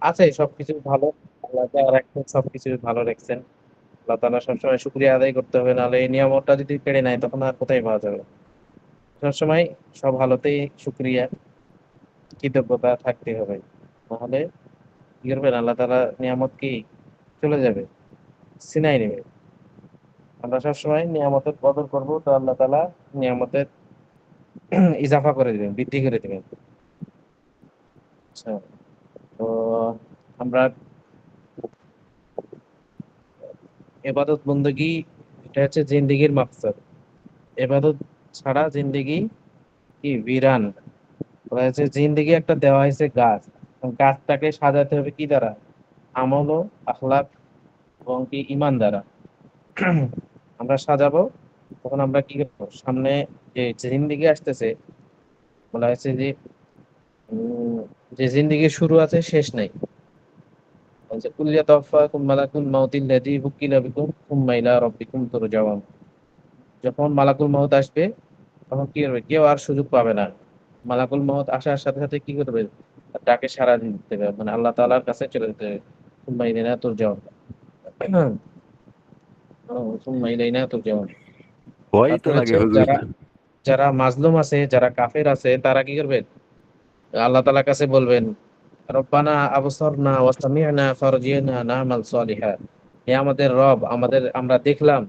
আছে সবকিছু ভালো। আল্লাহ যা রাখছেন সবকিছু ভালো রাখছেন। আল্লাহ তাআলা সবসময় শুকরিয়া আদায় করতে হবে, নাহলে এই নিয়ামতটা যদি কেড়ে নেয় তখন আর কোথায় পাওয়া যাবে। সবসময় সব হালতেই শুকরিয়া কৃতজ্ঞতা থাকতে হবে, নাহলে কি করবেন, আল্লাহ তাআলা নিয়ামত কি চলে যাবে, ছিনাই নেবে। আমরা সবসময় নিয়ামতের কদর করবো, তো আল্লাহ তাআলা নিয়ামতের ইজাফা করে দিবেন, বৃদ্ধি করে দিবেন। আচ্ছা, তো আমরা ইবাদত বন্দেগী, এটা হচ্ছে জিন্দেগির মাকসাদ। ইবাদত ছাড়া জিন্দেগি কি বিরান। বলা হয়েছে জিন্দেগি একটা দেওয়া হয়েছে গাছ, এবং গাছটাকে সাজাতে হবে কি দ্বারা? আমল ও আখলাক এবং কি ইমান দ্বারা। আমরা সাজাবো, তখন আমরা কি করবো, সামনে যে জিন্দেগি আসতেছে, বলা হয়েছে যে উম, যে জিন্দেগির শুরু আছে শেষ নাই। বলছে কুল ইয়াতাওয়াফাকুম মালাকুল মাউতিল লাযী উকিলা বিকুম সুম্মা ইলা রাব্বিকুম তুরজাউন। যখন মালাকুল মাউত আসবে তখন কি হবে, কেউ আর সুযোগ পাবে না। মালাকুল মাউত আসার সাথে সাথে কি করবে, ডাকে সাড়া দিতে হবে, মানে আল্লাহ তাআলার কাছে চলে যেতে হবে। সুম্মা ইলাইনা তুরজাউন। সুম্মা ইলাইনা তুরজাউন। ভয়ই তো তারপরে লাগে হচ্ছে হুজুর। যারা যারা মাজলুম আছে, যারা কাফের আছে, তারা কি করবে, আল্লাহ তাআলার কাছে বলবেন, রব্বানা আবসারনা ওয়া সামি'না ফারজি'না না'মাল সালিহা। হে আমাদের রব, আমরা দেখলাম,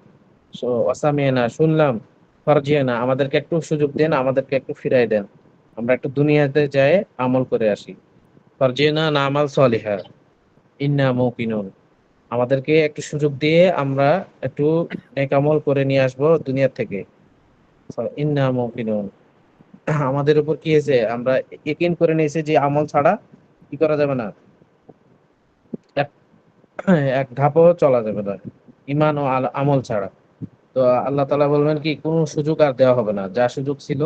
ওয়া সামি'না শুনলাম, ফারজি'না আমাদেরকে একটু সুযোগ দেন, আমাদেরকে একটু ফিরাই দেন, আমরা একটু দুনিয়াতে যাই আমল করে আসি। ফারজি'না না'মাল সালিহা ইন্না মুকিনুন। আমাদেরকে একটু সুযোগ দিয়ে আমরা একটু নেক আমল করে নিয়ে আসবো দুনিয়া থেকে। ইন্না মুকিনুন, আমাদের উপর কি হয়েছে, আমরা ইকিন করে নিয়েছি যে আমল ছাড়া কি করা যাবে না, এক এক ধাপও চলা যাবে না, ইমান ও আমল ছাড়া। তো আল্লাহ তাআলা বলবেন কি, কোন সুযোগ আর দেওয়া হবে না, যা সুযোগ ছিল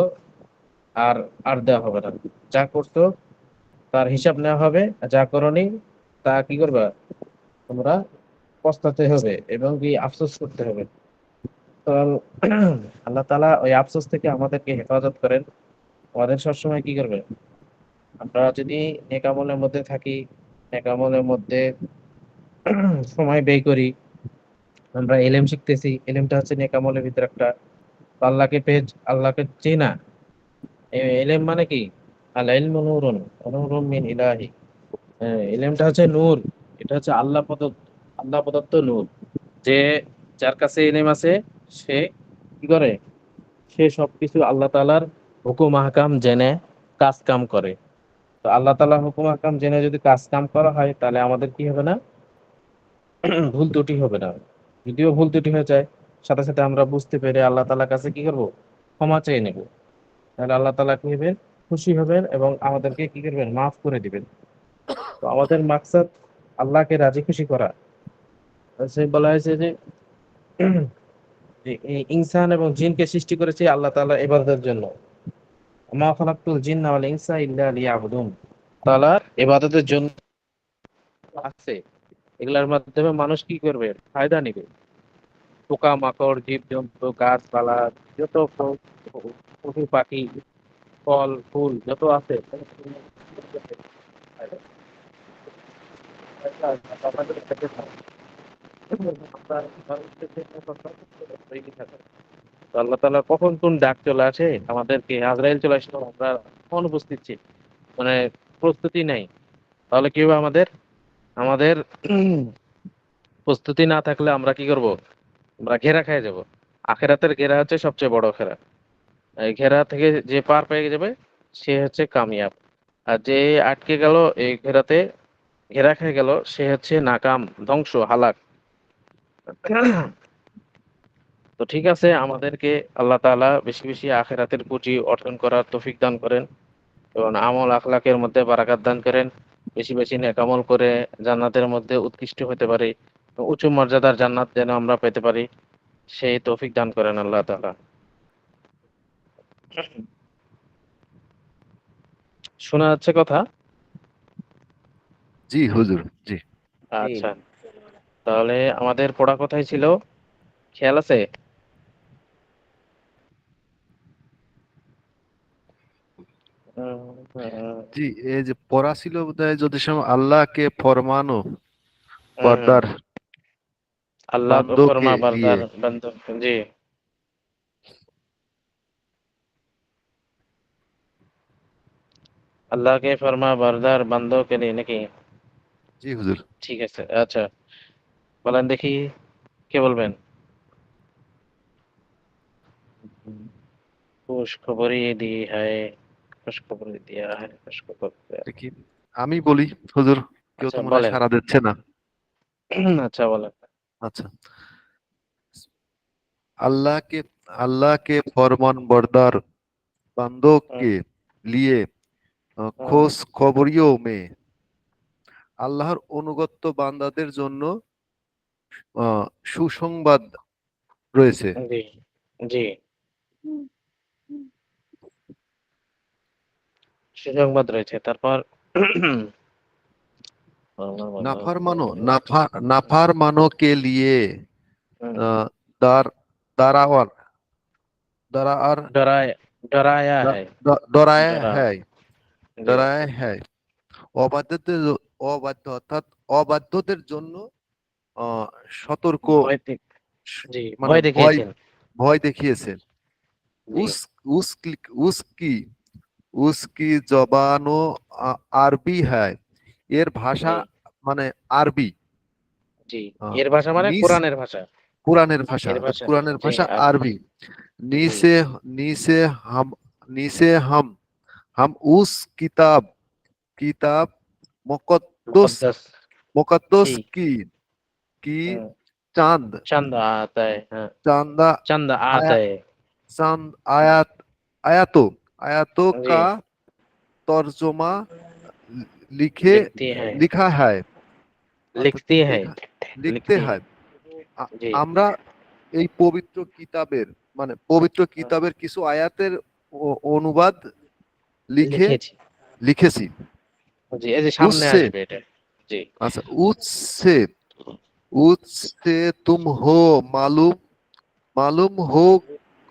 আর আর দেওয়া হবে না। যা করতো তার হিসাব নেওয়া হবে, আর যা করনি তা কি করবে, তোমরা পস্তাতে হবে এবং কি আফসোস করতে হবে। তো আল্লাহ তাআলা ওই আফসোস থেকে আমাদেরকে হেফাজত করেন। আমাদের সবসময় কি করবে, আমরা যদি নেক আমলের মধ্যে থাকি, নেক আমলের মধ্যে সময় ব্যয় করি, আমরা এলেম শিখতেছি, এলেমটা হচ্ছে নেক আমলের ভিতরে একটা। তো আল্লাহকে চেনা, এলেম মানে কি, আল ইলমু নূরুন ওয়া নূরুন মিন ইলাহি। এলেমটা হচ্ছে নূর, এটা হচ্ছে আল্লাহ প্রদত্ত নূর। যে যার কাছে এলেম আছে, সে কি করে, সে সবকিছু আল্লাহ তাআলার হুকুম আহকাম জেনে কাজ কাম করে। তো আল্লাহ তাআলার হুকুম আহকাম জেনে যদি কাজ কাম করা হয়, তাহলে আমাদের কি হবে না, ভুল ত্রুটি হবে না। যদিও ভুল ত্রুটি হয়ে যায়, সাথে সাথে আমরা বুঝতে পেরে আল্লাহ তাআলার কাছে কি করব, ক্ষমা চেয়ে নেব। তাহলে আল্লাহ তাআলা কি হবেন, খুশি হবেন এবং আমাদেরকে কি করবেন, মাফ করে দিবেন। তো আমাদের মাকসাদ আল্লাহকে রাজি খুশি করা। সে বলা হয়েছে যে যে এই ইনসান এবং জিনকে সৃষ্টি করেছে আল্লাহ তাআলা ইবাদতের জন্য। মা খালাকতুল জিন্না ওয়াল ইনসা ইল্লা লিয়াবুদুন। তাআলার ইবাদতের জন্য আছে, এগুলোর মাধ্যমে মানুষ কি করবে, ফায়দা নিবে। পোকা মাকড় জীব জন্তু গাছপালা, যত পশু পাখি ফল ফুল যত আছে, তো আল্লাহ তাআলা কখন কোন ডাক চলে আসে, আমাদেরকে আজরাইল চলে আসলো, আমরা অনুপস্থিত ছি, মানে প্রস্তুতি নাই, তাহলে কি হবে, আমাদের আমাদের প্রস্তুতি না থাকলে আমরা কি করব, আমরা ঘেরা খেয়ে যাব। আখেরাতের ঘেরা হচ্ছে সবচেয়ে বড় ঘেরা। এই ঘেরা থেকে যে পার পেয়ে যাবে সে হচ্ছে কামিয়াব। আর যে আটকে গেল এই ঘেরাতে, ঘেরা খেয়ে গেল, সে হচ্ছে নাকাম, ধ্বংস, হালাক। তো ঠিক আছে, আমাদেরকে আল্লাহ তাআলা বেশি বেশি আখেরাতের পুঁজি অর্জন করার তৌফিক দান করেন, এবং আমল আখলাকের মধ্যে বারাকাত দান করেন। বেশি বেশি নেক আমল করে জান্নাতের মধ্যে উৎকৃষ্ট হতে পারি, উঁচু মর্যাদার জান্নাত যেন আমরা পেতে পারি, সেই তৌফিক দান করেন আল্লাহ তাআলা। শোনা যাচ্ছে কথা? জি হুজুর, জি। জি আচ্ছা, তাহলে আমাদের পড়া কথাই ছিল, খেয়াল আছে? হুম, জি, এই যে পড়া ছিল বোধহয় যদি সময় আল্লাহকে ফরমানো হুম। বরদার अल्लाह को বান্দোকে फरमा লিয়ে बरदार बंदो जी अल्लाह के फरमा बरदार बंदों के लिए নাকি জি হুজুর। ঠিক আছে আচ্ছা বলেন দেখি কে বলবেন खुशखबरी दी है खुशखबरी दिया है खुशखबरी এটা কি আমি বলি হুজুর? কেউ আচ্ছা তো মনে হয় বলেন সাড়া দিচ্ছে না। আচ্ছা বলেন আচ্ছা, अल्लाह के अल्लाह के फरमान बरदार बंदों হুম, के लिए হুম, খোঁজ খবরিও में আল্লাহর অনুগত বান্দাদের জন্য সুসংবাদ রয়েছে। জি জি সুসংবাদ রয়েছে তারপর नाफरमानों के लिए হুম, अ, दार दारावर दारार डराया डराया है डराया डरा है জি ডরায় হ্যায় অবাধ্যদের অবাধ্য অর্থাৎ অবাধ্যদের জন্য আহ, সতর্ক ভয় দেখ জি মানে ভয় ভয় দেখিয়েছেন ভয় দেখিয়েছেন। জি উস উসকি উসকি জবানো আরবি হ্যায়, এর ভাষা জি মানে আরবি। জি আহ, এর ভাষা মানে নিস কোরআনের ভাষা কোরআনের ভাষা এর অর্থাৎ ভাষা কোরআনের জি ভাষা আর আরবি। জি নিসে নিসে হাম নিসে হাম উস কিতাব কিতাব मुकद्दस मुकद्दस मुकद्दस की की हाँ, चांद चंद आता है हाँ चांदा चंद आया आता है चांद आयात आयातों आयातों जी का तर्जुमा लिखे लिखती है लिखा है অর্থাৎ लिखती है লেখা লিখতে लिखती है হয়। আ- जी আমরা এই পবিত্র কিতাবের মানে পবিত্র কিতাবের কিছু আয়াতের অনুবাদ লিখে लिखेছি লিখেছি। জি এই যে সামনে उससे আসবে এটা জি अच्छा उससे उससे तुम हो मालूम मालूम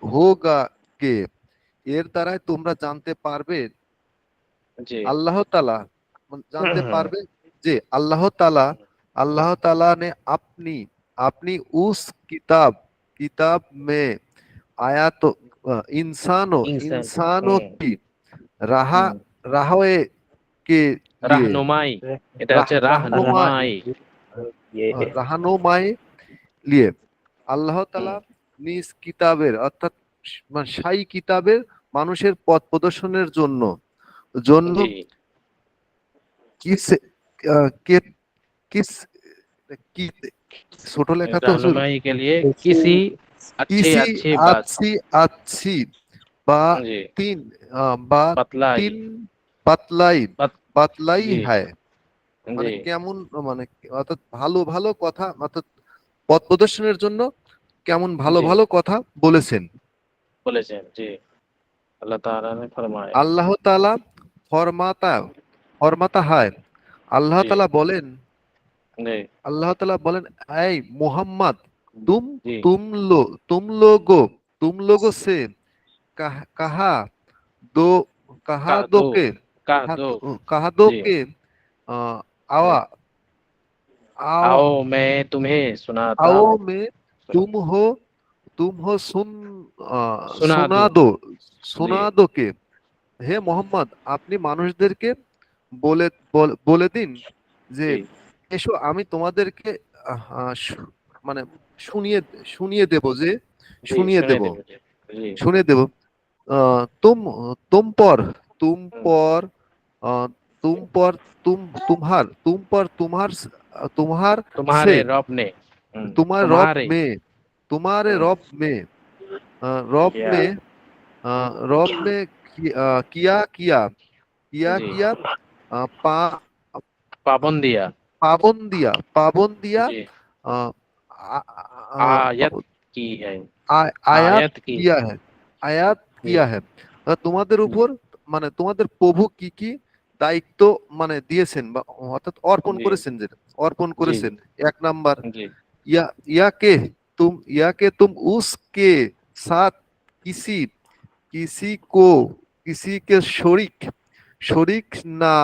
होगा के এর দ্বারাই তোমরা জানতে পারবে जी আল্লাহ তাআলা জানতে পারবে যে আল্লাহ ताला ने अपनी अपनी उस किताब किताब में आयातों इंसान इंसानों की राह राहों के लिए রাহনুমাই এটা হচ্ছে रहनुमाई রাহনুমাই रहनुमाई लिए আল্লাহ হুম, তাআলা নিজ কিতাবের অর্থাৎ শাহী কিতাবের মানুষের পথ প্রদর্শনের জন্য জন্য জি কিস কে কিস কি ছোট লেখা তো হুজুর, रहनुमाई के लिए किसी अच्छी কিসি अच्छी बात আছি আছি বা जी তিন বা बतलाई তিন বাতলাই बत বাতলাই जी হ্যায় মানে जी কেমন মানে অর্থাৎ ভালো ভালো কথা অর্থাৎ পথ প্রদর্শনের জন্য কেমন ভালো जी ভালো কথা বলেছেন। বলেছেন জি আল্লাহ তাআলা ने फरमाया আল্লাহ তাআলা ফরমাতা ফরমাতা হয় আল্লাহ जी তাআলা বলেন जी আল্লাহ তাআলা বলেন এই মোহাম্মদ তুম जी তুম লো তুম লোগো তুম লোগো সে কাহা দো কাহা कह দো दो কে कह दो কাহা দো जी কে जी आवा आओ आओ मैं तुम्हें सुनाता आओ हूँ में सुना तुम हो सुना सुना दूँ दो जी सुना दो কে হে মোহাম্মদ আপনি মানুষদেরকে বলে বলে দিন যে जी এসো আমি তোমাদেরকে আহ, শু- মানে শুনিয়ে শুনিয়ে দেব যে जी শুনিয়ে सुने দেব दे मुझे जी শুনিয়ে দেব तुम तुम पर तुम हम्म, पर अ, तुम पर तुम पर तुम्हार से तुम्हारे रब ने तुम्हारे रब तुम्हारे में तुम्हारे हम्म, रब क्या में रब में किया किया किया जी किया पा पाबंदिया पाबंद दिया जी अ, आयत की है আয়াত आयत की কিয়া है আয়াত जी কিয়া है তোমাদের উপর মানে তোমাদের প্রভু কি কি দায়িত্ব মানে দিয়েছেন বা অর্থাৎ অর্পণ जी করেছেন, যেটা অর্পণ जी করেছেন। এক নাম্বার जी या के तुम उसके साथ किसी किसी को किसी के शरीक শরিক না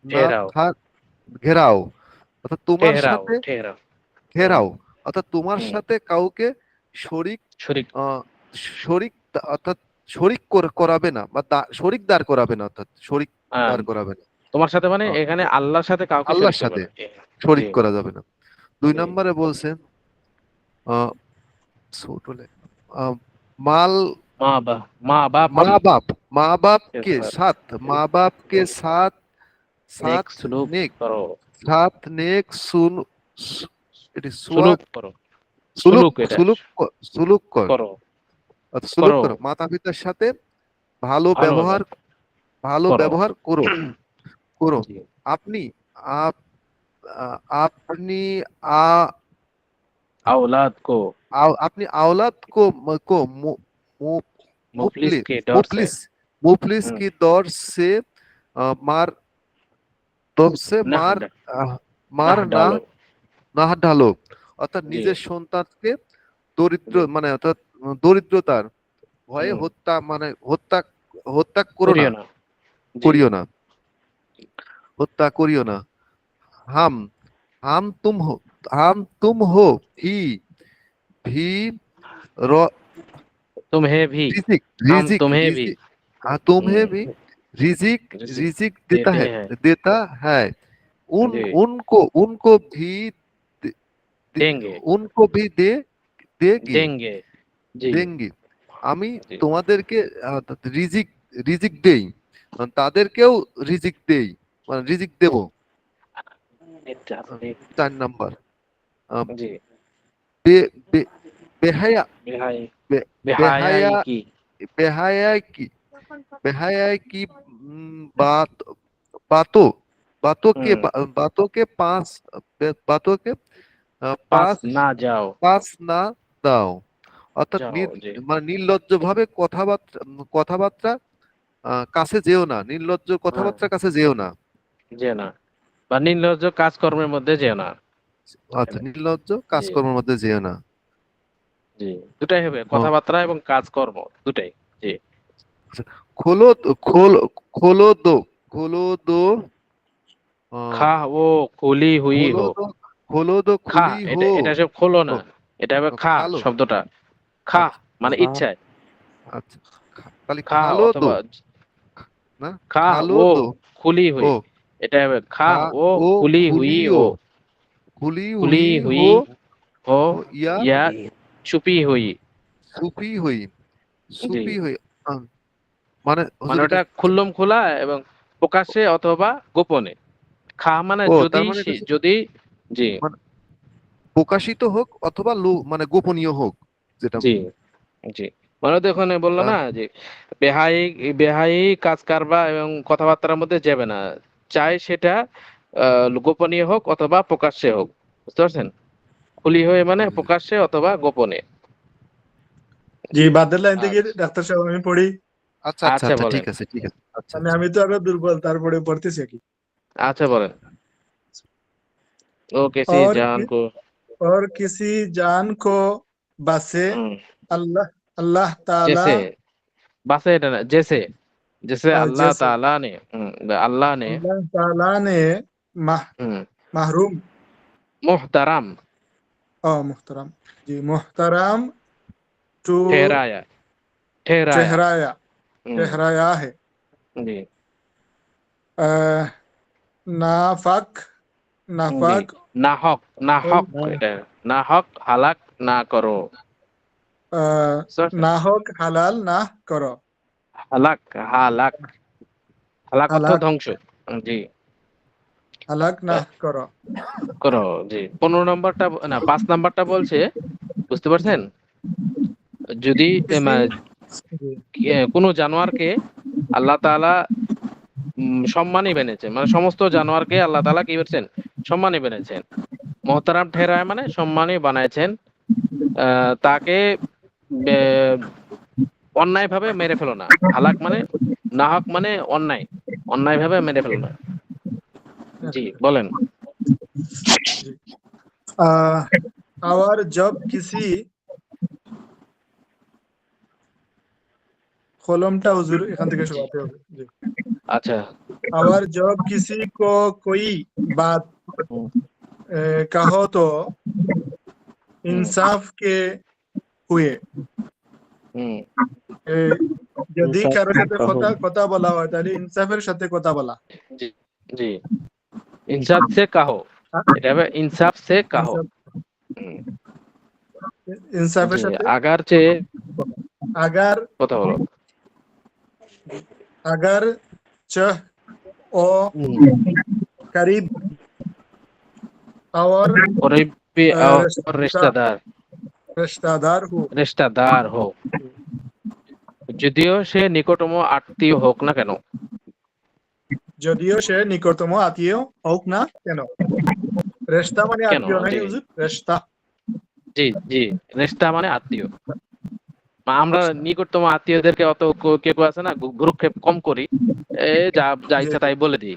না ठहराओ ঘেরাও, অর্থাৎ তোমার ठहराओ সাথে ठहराओ ঘেরাও, অর্থাৎ তোমার হুম, সাথে কাউকে শরিক শরিক শরিক অর্থাৎ শরিক করাবে না, বা শরিক দাঁড় করাবে না, অর্থাৎ শরিক আহ, দাঁড় করাবে না। তোমার সাথে মানে আহ, এখানে আল্লাহর সাথে কাউকে শরিক আল্লাহর করবে সাথে না। জি জি শরিক করা যাবে না। 2 জি নম্বরে বলছে আহ, ছোট আহ, মাল माँ बाप माँ बाप মা की বাপ, মা के বাপকে साथ সাথ, মা বাপকে সাথ नेक সাথ सलूक নেক, करो সাথ নেক এটি सुलूक সুয়াক करो সুলুক सुलूक এটা সুলুক সুলুক কর, করো অর্থাৎ সুলুক করো করো, মাতা পিতার সাথে ভালো ভালো ব্যবহার, ভালো করো ব্যবহার করো করো। জি আপনি আপ- আপনি আ औलाद को আপনি আওলাদ কো কো মু- मुफलिस मुफलिस के दौर से मुफलिस मुफलिस हम्म, की दौर से मार দর সে नह মার ड- মার नह না डालो না ঢালো, অর্থাৎ জি নিজের সন্তানকে দরিদ্র জি মানে অর্থাৎ দরিদ্রতার ভয়ে হুম, হত্যা মানে হত্যা হত্যা করো না, করিও না জি করিও না, হত্যা করিও না। হাম হাম তুম হো, হাম তুম হো ভি ভি র- तुम्हें भी रिजिक हम रिजिक तुम्हें भी रिजिक हाँ तुम्हें भी रिजिक रिजिक रिजिक देते हैं देता है, जी उनको उनको भी देंगे उनको भी देगी देंगे जी দেঙ্গি, আমি জি তোমাদেরকে রিজিক রিজিক দেই, মানে তাদেরকেও রিজিক দেই, মানে রিজিক দেব। আহ, 4 নাম্বার আহ, जी বে বে বেহায়া बिहाई বে- বেহায়া बिहाई की বেহায়া কি बेहया की बात बातों हम्म बातों के पास बातों के पास पास ना जाओ পাস না দাও, অর্থাৎ जाओ जी মানে নির্লজ্জ ভাবে কথাবার্তা কাছে যেও না, নির্লজ্জ হ্যাঁ কথাবার্তার কাছে যেও না, যেও না বা নির্লজ্জ কাজকর্মের মধ্যে যেও না আচ্ছা নির্লজ্জ জি কাজকর্মের মধ্যে যেও না। জি দুটাই হবে ও, কথাবার্তা এবং কাজকর্ম দুটাই জি আচ্ছা, খোলো খোলো খোলো দো আহ, খা ও খুলি হুই খোলো হো দো খোলো দো খা খুলি এটা হো, এটা সব খোলো ও, না এটা হবে ও, খা খালো, শব্দটা খা আচ্ছা মানে খা ইচ্ছায় আচ্ছা তাহলে খা খালো দো অথবা না, খা খালো ও দো, খুলি হুই ও এটা হবে খা খা ও ও খুলি হুই খুলিও ও খুলি खुली हुई हुई हो हो या या छुपी हुई छुपी हुई, জি छुपी हुई আহ, মানে মানে হুজুর এটা ওটা খুল্লম খোলা এবং প্রকাশ্যে অথবা গোপনে খা মানে ও যদি তার মানে এটা যদি জি মানে প্রকাশিত হোক অথবা মানে গোপনীয় হোক, যেটা জি জি মানে তো ওখানে বললো তার না যে বেহাই বেহাই কাজ কারবার এবং কথাবার্তার মধ্যে যাবে না চাই সেটা গোপনীয় হোক অথবা প্রকাশ্যে হোক বুঝতে পারছেন খুলি হয়ে মানে প্রকাশ্যে অথবা গোপনে জি বাদের লাইন থেকে আচ্ছা ডাক্তার সাহেব আমি পড়ি। আচ্ছা আচ্ছা আচ্ছা আচ্ছা বলেন ঠিক আছে ঠিক আছে আচ্ছা মানে আচ্ছা আমি তো আরো দুর্বল, তারপরে পড়তেছি কি। আচ্ছা বলেন ও किसी और जान कि, को और किसी जान को बसे हम्म, अल्लाह अल्लाह ताला जैसे बासे এটা না जैसे जैसे अल्लाह जैसे ताला ने अल्लाह ने अल्लाह ताला ने हम्म, महरूम मुहतरम मुहतरम जी मुहतरम टू ठहराया ठहराया ठहराया हम्म, ठहराया है। जी अ, नाफक জি नाफक নাহক নাহক এটা নাহক হালাক না করো अ, বুঝতে পারছেন? नाहक हलाल ना करो হালাক হালাক হালাক অর্থ हलाक ধ্বংস জি हलाक ना करो। করো জি 15 নম্বরটা না 5 নম্বরটা বলছে বুঝতে পারছেন যদি किसी जी কোনো জানোয়ারকে আল্লাহ তাআলা সম্মানই বেনেছেন মানে সমস্ত জানোয়ারকে আল্লাহ তাআলা কি করেছেন সম্মানই বেনেছেন মোহতারাম ঠেরায় মানে সম্মানই বানাইছেন তাকে অন্যায় ভাবে মেরে ফেলো না হালাক মানে নাহক মানে অন্যায় অন্যায় ভাবে মেরে ফেলো না জি বলেন जी और जब किसी কলমটা হুজুর এখান থেকে সরাতে হবে জি अच्छा। और जब किसी को कोई बात हम्म, कहो तो हम्म, इंसाफ के हुए हम्म, এ, যদি ইনসাফ কারোর সাথে কাহো। কথা কথা বলা হয় তাহলে ইনসাফের সাথে কথা বলা जी जी। इंसाफ से कहो, হ্যাঁ? এটা হবে इंसाफ से कहो। ইনসাফ হুম, ইনসাফের জি, সাথে আগার চেয়ে আগার কথা বলো। अगर चह ओ হুম, करीब और करीबी और रिश्तेदार रिश्तेदार हो रिश्तेदार हो, যদিও সে নিকটতম আত্মীয় হোক না কেন। যদিও সে নিকটতম আত্মীয় হোক না কেন রেস্তা মানে কেন? আত্মীয় নাই জি হুজুর রেস্তা জি জি, রেস্তা মানে আত্মীয়। আমরা নিকটতম আত্মীয়দেরকে অত কেউ কেউ আছে না, ভ্রুক্ষেপ কম করি, যা যা জি ইচ্ছা জি তাই বলে দিই,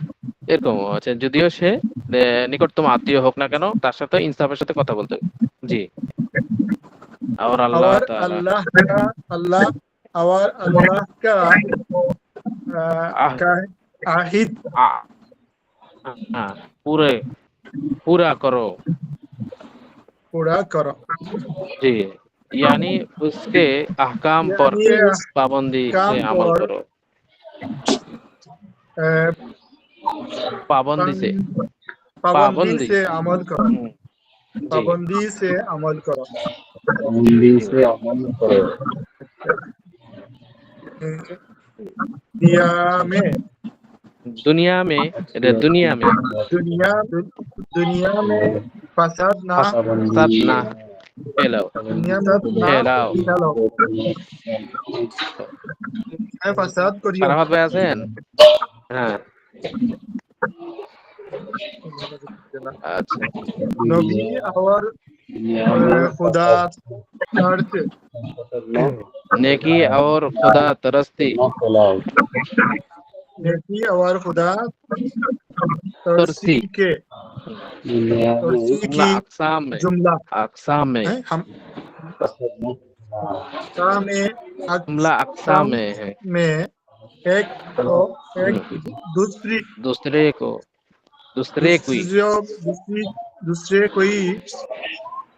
এরকম আছে। যদিও সে নিকটতম আত্মীয় হোক না কেন, তার সাথে ইনসাফের সাথে কথা বলতে হবে। জি। और अल्लाह और ताला अल्लाह और अल्लाह का आह, का आहिद आ- हाँ, पूरे पूरा करो। पूरा करो जी, यानी उसके अहकाम पर यानी पाबंदी से काम अमल पर करो। अ, पाबंदी से पाबंदी पाबंदी से अमल करो जी पाबंदी से अमल करो बंदी से अमल करो। दुनिया में दुनिया में दुनिया में दुनिया दुनिया में फसाद ना फसाद ना फैलाओ दुनिया में ना फैलाओ। फैलाओ फसाद करियो সারাফাত ভাই আছেন? হ্যাঁ, আচ্ছা। नबी और दुनिया में खुदा अर्थ नेकी और खुदा तरस्ती न फैलाओ। नेकी और खुदा तरसी तरसी के दुनिया में तरसी जुमला की जुमला अक़साम में है हम फसाद न अक़साम में जुमला अक़साम अक़साम में है। में एक तो एक दूसरी दूसरे को दूसरे कोई दूसरी दूसरे कोई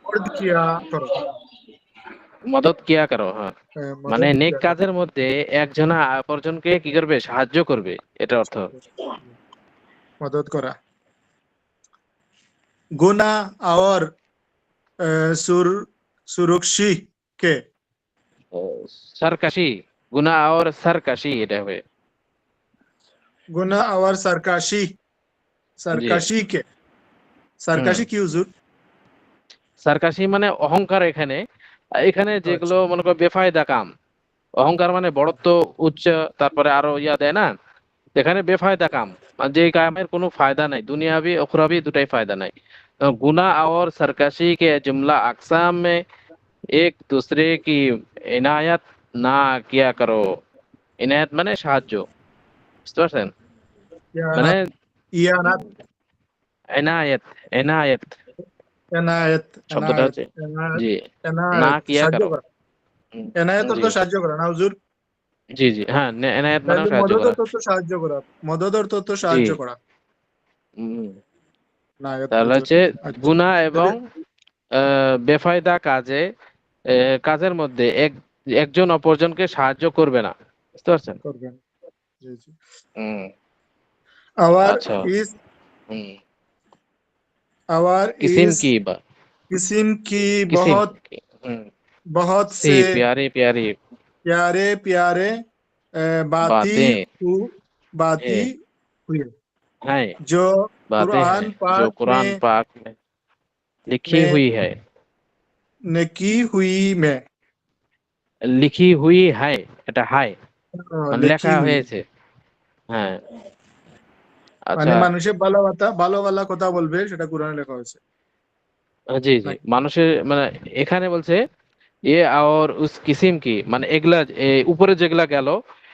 मर्द किया करो মদত কিয়া করো। হ্যাঁ, মানে मदद নেক किया কাজের মধ্যে একজনা অপরজনকে কি করবে, সাহায্য করবে, এটা অর্থ। करो मदद करा गुना और सुर सुरक्षी के सरकशी गुना और सरकशी এটা হবে। गुना और सरकाशी জি। सरकाशी के सरकाशी की हुजूर সার্কাসি মানে অহংকার। এখানে এখানে যেগুলো अच्छा মনে করো বেফায়দা কাম, অহংকার মানে বড়ত্ব, উচ্চ, তারপরে আরো ইয়া দেয় না, এখানে বেফায়দা কাম, মানে যে কামের কোনো ফায়দা নাই, দুনিয়াবি উখরাবি দুটাই ফায়দা নাই। तो गुना और सरकशी के जुमला अकसाम में एक दूसरे की इनायत ना किया करो। इनायत মানে সাহায্য, বুঝতে পারছেন? মানে यानात यानात এনায়েত এনায়েত এনায়েত শব্দটা এনায়েত হচ্ছে এনায়েত জি, না এনায়েত কিয়া সাহায্য করো। করা এনায়েত জি অর্থ সাহায্য করা না হুজুর জি জি, হ্যাঁ, এনায়েত মানেও তাহলে সাহায্য মদদ করা। অর্থ তো সাহায্য করা মদদ অর্থ তো জি। সাহায্য করা হুম, নায়াত তাহলে হুজুর হচ্ছে আচ্ছা গুনাহ এবং তাহলে বেফায়দা কাজে কাজের মধ্যে একজন অপরজনকে সাহায্য করবে না, বুঝতে পারছেন? করবেন জি জি হুম, আওয়ার আচ্ছা। ইস হুম, आवर किसिम इस की बा किस्म की किसिम की, बहुत सी से प्यारी प्यारी प्यारे प्यारे बाती बातें बाती हैं हुई हैं जो बातें हैं कुरान जो पाक कुरान पाक में लिखी में हुई है। नेकी हुई में লিখি হুই হায়, এটা হায় মানে लिखी লেখা हुई হয়েছে। হ্যাঁ, মানে আচ্ছা। মানুষের ভালো কথা বলবে সেটা কোরআনে লেখা হয়েছে জি জি, নাকি মানুষের মানে এখানে বলছে এ আর উস কিসিম কি, মানে এগুলা উপরে যেগুলা গেল,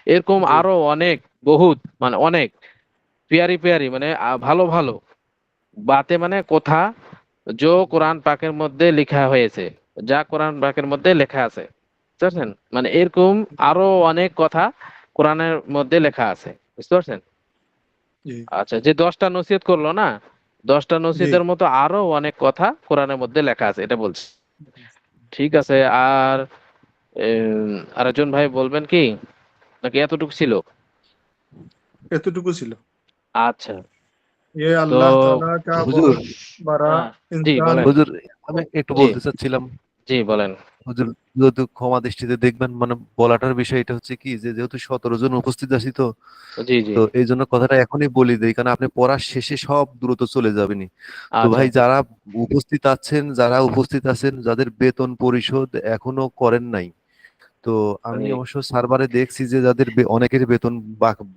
এরকম জি আরো অনেক, বহুত, মানে অনেক পিয়ারি পিয়ারি, মানে ভালো ভালো, বাতে মানে কথা, যো কোরআন পাকের মধ্যে লেখা হয়েছে, যা কোরআন পাকের মধ্যে লেখা আছে, বুঝতে পারছেন? মানে এরকম আরো অনেক কথা কোরআনের মধ্যে লেখা আছে, বুঝতে পারছেন? জি আচ্ছা, যে 10টা নসিহত করলো না, 10টা নসিহতের মতো আরো অনেক কথা কোরআনের মধ্যে লেখা আছে, এটা বলছে। ঠিক আছে। আর আরেকজন ভাই বলবেন কি, নাকি এতটুকু ছিল? এতটুকু ছিল। আচ্ছা, ये তো अल्लाह ताला का হুজুর, बहुत बड़ा হ্যাঁ, জি इंसान বলেন। হুজুর আমি একটু জি বলতে চাচ্ছিলাম। জি বলেন। হুজুর যেহেতু ক্ষমা দৃষ্টিতে দেখবেন, মানে বলাটার বিষয় এটা হচ্ছে কি, যে যেহেতু 17 জন উপস্থিত আছি, তো জি জি। তো এই জন্য কথাটা এখনই বলি দেই, কারণ আপনি পড়ার শেষে সব দ্রুত চলে যাবেনি। তো আচ্ছা। ভাই, যারা উপস্থিত আছেন, যাদের বেতন পরিশোধ এখনো করেন নাই, তো আমি জি। অবশ্য সার্ভারে দেখছি যে যাদের অনেকের বেতন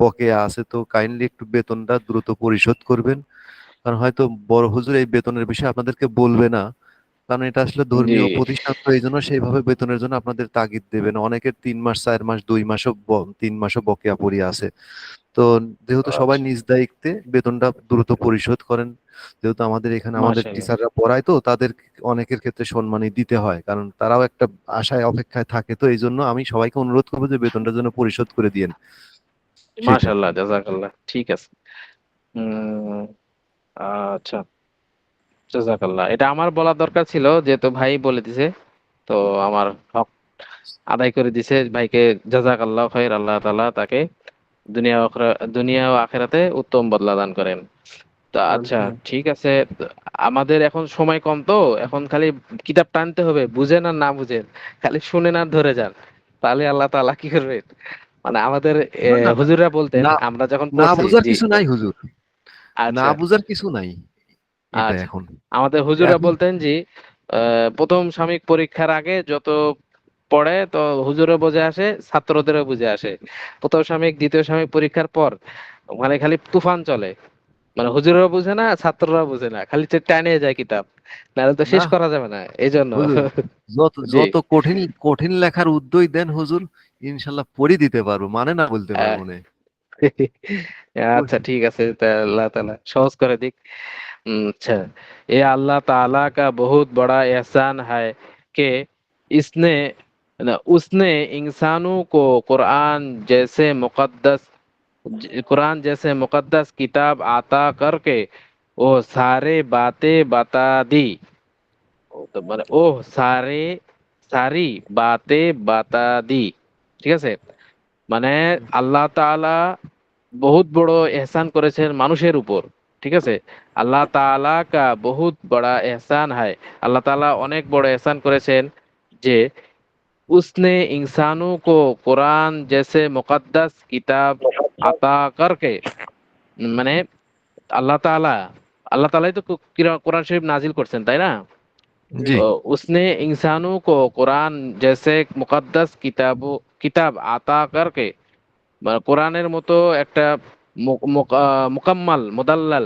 বকেয়া আছে, তো কাইন্ডলি একটু বেতনটা দ্রুত পরিশোধ করবেন। কারণ হয়তো বড় হুজুর এই বেতনের বিষয়ে আপনাদেরকে বলবে না, কারণ এটা আসলে জি। ধর্মীয় প্রতিষ্ঠান, তো এই জন্য সেইভাবে বেতনের জন্য আপনাদের তাগিদ দেবে না। অনেকের 3 মাস, 4 মাস, 2 মাসও 3 মাসও বকেয়া পড়ে আছে। তো যেহেতু সবাই আচ্ছা, নিজ দায়িত্বে বেতনটা দ্রুত পরিশোধ করেন। যেহেতু আমাদের এখানে আমাদের মাশাআল্লাহ। টিচাররা পড়ায়, তো তাদের অনেকের ক্ষেত্রে সম্মানই দিতে হয়, কারণ তারাও একটা আশায় অপেক্ষায় থাকে। তো এই জন্য আমি সবাইকে অনুরোধ করবো যে বেতনটা যেন পরিশোধ করে দিয়েন, সেটাই। মাশাআল্লাহ, জাযাকাল্লাহ। ঠিক আছে। হুম, আচ্ছা, জাযাকাল্লাহ। এটা আমার বলা দরকার ছিল, যেহেতু ভাই বলে দিছে, তো আমার হক আদায় করে দিছে ভাইকে। জাযাকাল্লাহ খাইর, আল্লাহ তাআলা তাকে দুনিয়া ও আখিরাতে উত্তম বদলা দান করেন। তো আচ্ছা, ঠিক আছে। তো আমাদের এখন সময় কম, তো এখন খালি কিতাব টানতে হবে, বুঝেন আর না বুঝেন, খালি শুনেন আর ধরে যান, তাহলে আল্লাহ তাআলা কি করবেন। মানে আমাদের না না না, হুজুররা বলতেন, না আমরা যখন না পড়ছি। বুঝার জি। কিছু নাই হুজুর, না আচ্ছা। বুঝার কিছু নাই এটা আচ্ছা, এখন। আমাদের হুজুররা এখন বলতেন যে প্রথম সাময়িক পরীক্ষার আগে যত পড়ে, তো হুজুরও বুঝে আসে, ছাত্রদেরও বুঝে আসে। প্রথম সাময়িক, দ্বিতীয় সাময়িক পরীক্ষার পর মানে খালি তুফান চলে, মানে হুজুরও বুঝে না, ছাত্ররা বুঝে না, খালি টানে যায় কিতাব, নাহলে তো শেষ না করা যাবে না, এই জন্য। হুজুর, যত জি। যত কঠিন কঠিন লেখার উদ্যোগ দেন হুজুর, ইনশাল্লাহ পড়ি দিতে পারবো, মানে না বলতে আহ, পারবো না। अच्छा ठीक है, तो अल्लाह ताला सहज कर दिक। अच्छा, ये अल्लाह ताला का बहुत बड़ा एहसान है कि इसने उसने इंसानों को कुरान जैसे मुकद्दस किताब आता करके वो सारे बातें बता दी। তো মানে ও সারে সারি বাতে বাতা দি। ঠিক আছে, মানে আল্লাহ তাআলা বহুত বড় এহসান করেছেন মানুষের উপর। ঠিক আছে, আল্লাহ তাআলা কা বহুত বড়া এহসান হয়। আল্লাহ তাআলা অনেক বড় এহসান করেছেন যে उसने इंसानों को कुरान जैसे मुकद्दस किताब अता करके, মানে আল্লাহ তাআলা আল্লাহ তাআলাই তো কোরআন শরীফ নাজিল করছেন, তাই না? জি उसने इंसानों को कुरान जैसे मुकद्दस किताब আতা करके, মানে কোরআনের মতো একটা মুকাম্মাল মুদাল্লাল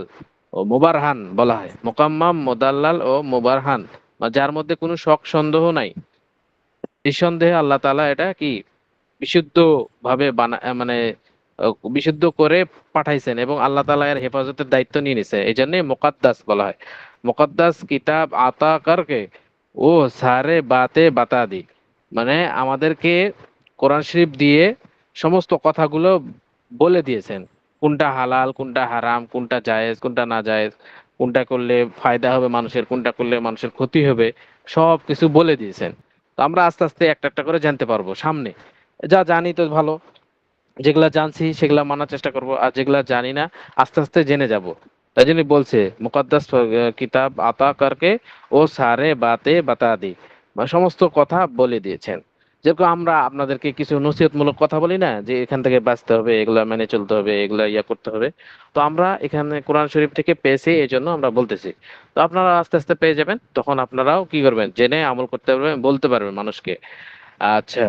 ও মুবারহান বলা হয়, মুকাম্মাম মুদাল্লাল ও মুবারহান, যার মধ্যে কোনো শক সন্দেহ নাই। নিঃসন্দেহে আল্লাহ তাআলা এটা কি বিশুদ্ধ ভাবে মানে বিশুদ্ধ করে পাঠাইছেন, এবং আল্লাহ তাআলা এর হেফাজতের দায়িত্ব নিয়ে নিছে, এই জন্য মুকাদ্দাস বলা হয়। মুকাদ্দাস কিতাব আতা করকে ও সারে বাতে বাতা দি, মানে আমাদেরকে কোরআন শরীফ দিয়ে সমস্ত কথাগুলো বলে দিয়েছেন, কোনটা হালাল, কোনটা হারাম, কোনটা জায়েজ, কোনটা না জায়েজ, কোনটা করলে ফায়দা হবে মানুষের, কোনটা করলে মানুষের ক্ষতি হবে, সব কিছু বলে দিয়েছেন। তো আমরা আস্তে আস্তে একটা একটা করে জানতে পারবো সামনে। যা জানি তো ভালো, যেগুলা জানছি সেগুলা মানার চেষ্টা করব, আর যেগুলা জানি না আস্তে আস্তে জেনে যাব। তাই জন্য বলছে মুকদ্দাস কিতাব আতা করকে ও সারে বাতে বাতা দি, মানে সমস্ত কথা বলে দিয়েছেন। যেরকম আমরা আপনাদেরকে কিছু নসিহতমূলক কথা বলি না, যে এখান থেকে বাঁচতে হবে, এগুলা মেনে চলতে হবে, এগুলা করতে হবে, তো আমরা এখানে কোরআন শরীফ থেকে পেয়েছি, এই জন্য আমরা বলতেছি। তো আপনারা আস্তে আস্তে পেয়ে যাবেন, তখন আপনারাও কি করবেন, জেনে আমল করতে পারবেন, বলতে পারবেন মানুষকে। अच्छा,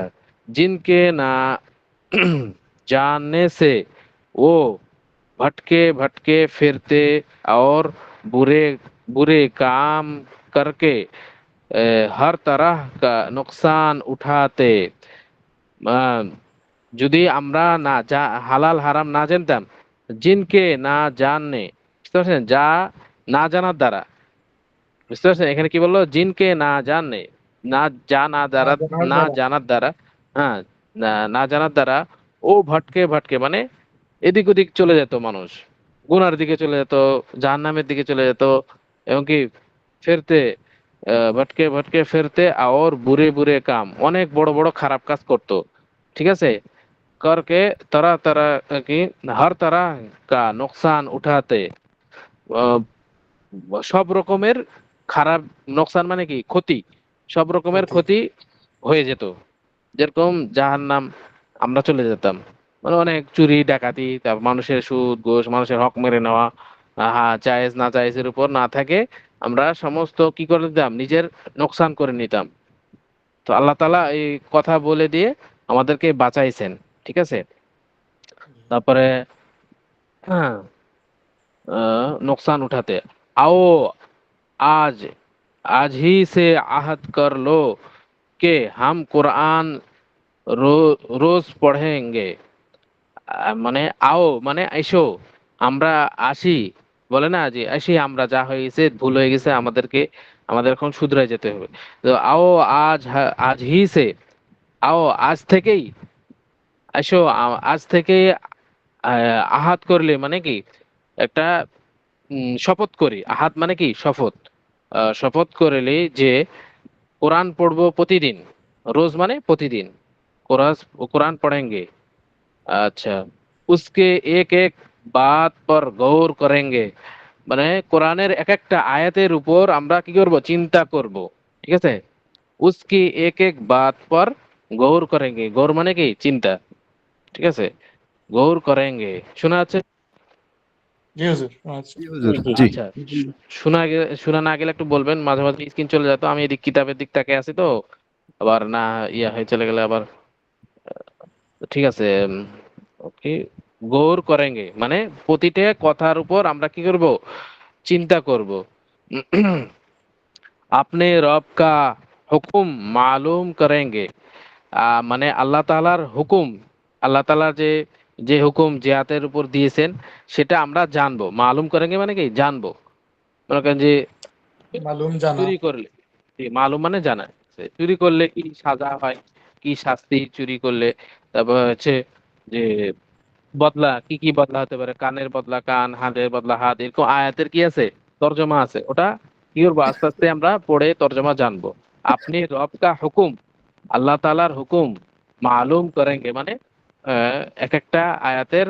जिनके ना जानने से वो भटके भटके फिरते और बुरे बुरे काम करके हर तरह का नुकसान उठाते। আহ, যদি আমরা না হালাল হারাম না জানতাম, জিনকে না জাননে, বুঝতে পারছেন, যা না জানার দ্বারা, বুঝতে পারছেন, এখানে কি বললো, জিনকে না জানে, না জানা দ্বারা, না जनार्दन জানার দ্বারা, হ্যাঁ, না না জানার দ্বারা ও ভটকে ভটকে, মানে এদিক ওদিক চলে যেত মানুষ, গুনার দিকে চলে যেত, জাহান্নামের দিকে চলে যেত, এবং কি ফেরতে ভটকে ভটকে ফেরতে আর বুরে বুরে কাম, অনেক বড় বড় খারাপ কাজ করত। ঠিক আছে, करके तरह तरह की हर तरह का नुकसान उठाते, আহ, সব রকমের খারাপ, নোকসান মানে কি ক্ষতি, সব রকমের ক্ষতি। ক্ষতি হয়ে যেত। যেরকম জাহান্নাম আমরা চলে যেতাম, মানে অনেক চুরি ডাকাতি, তারপর মানুষের সুদ ঘুষ, মানুষের হক মেরে নেওয়া, জায়েজ না জায়েজের উপর না থাকে, আমরা সমস্ত কি করে দিতাম, নিজের নোকসান করে নিতাম। তো আল্লাহ তাআলা এই কথা বলে দিয়ে আমাদেরকে বাঁচাইছেন। ঠিক আছে, তারপরে হ্যাঁ, नुकसान उठाते आओ आज आज ही से आहद कर लो कि हम कुरान रोज पढ़ेंगे। মানে আও মানে আইসো, আমরা আসি, বলে না যে আসি, আমরা যা হয়েছে ভুল হয়ে গেছে আমাদেরকে, আমাদের এখন শুধরাই যেতে হবে। তো আও আজ আজ হি সে, আও আজ থেকেই, আসো আজ থেকে আহাত করলে মানে কি একটা শপথ করি, আহাত মানে কি শপথ, শপথ করলে যে কোরআন পড়বো প্রতিদিন, রোজ মানে প্রতিদিন, কোরআন কোরআন পড়েंगे। আচ্ছা, उसके एक एक बात पर गौर करेंगे, মানে কোরআনের এক একটা আয়াতের উপর আমরা কি করব, চিন্তা করব। ঠিক আছে, उसकी एक एक बात पर गौर करेंगे, गौर মানে কি চিন্তা। ঠিক আছে, গৌর করেঙ্গে, শোনা আছে? জি হুজুর, আচ্ছা। জি হুজুর, জি। আচ্ছা, শোনা না গেলে একটু বলবেন, মাঝে মাঝে স্ক্রিন চলে যেত, আমি এদিক কিতাবের দিক তাকে আছি তো, আবার না ইয়া হয়ে চলে গেলে আবার। ঠিক আছে, ওকে, গৌর করেঙ্গে মানে প্রতিটা কথার উপর আমরা কি করব, চিন্তা করব। আপনি রব কা হুকুম মালুম করেঙ্গে, মানে আল্লাহ তাআলার হুকুম, আল্লাহ তাআলার যে যে হুকুম যে আয়াতের উপর দিয়েছেন সেটা আমরা জানবো। মালুম করেঙ্গে মানে কি জানবো, মনে করেন যে মালুম জানা। চুরি করলে, মালুম মানে জানা, চুরি করলে কি সাজা হয়, কি শাস্তি, চুরি করলে, তারপর হচ্ছে যে বদলা, কি কি বদলা হতে পারে, কানের বদলা কান, হাতের বদলা হাত, এরকম আয়াতের কি আছে, তর্জমা আছে, ওটা কি করবো আস্তে আস্তে আমরা পড়ে তর্জমা জানবো। আপনি রব কা হুকুম, আল্লাহ তাআলার হুকুম মালুম করেঙ্গে মানে এক একটা আয়াতের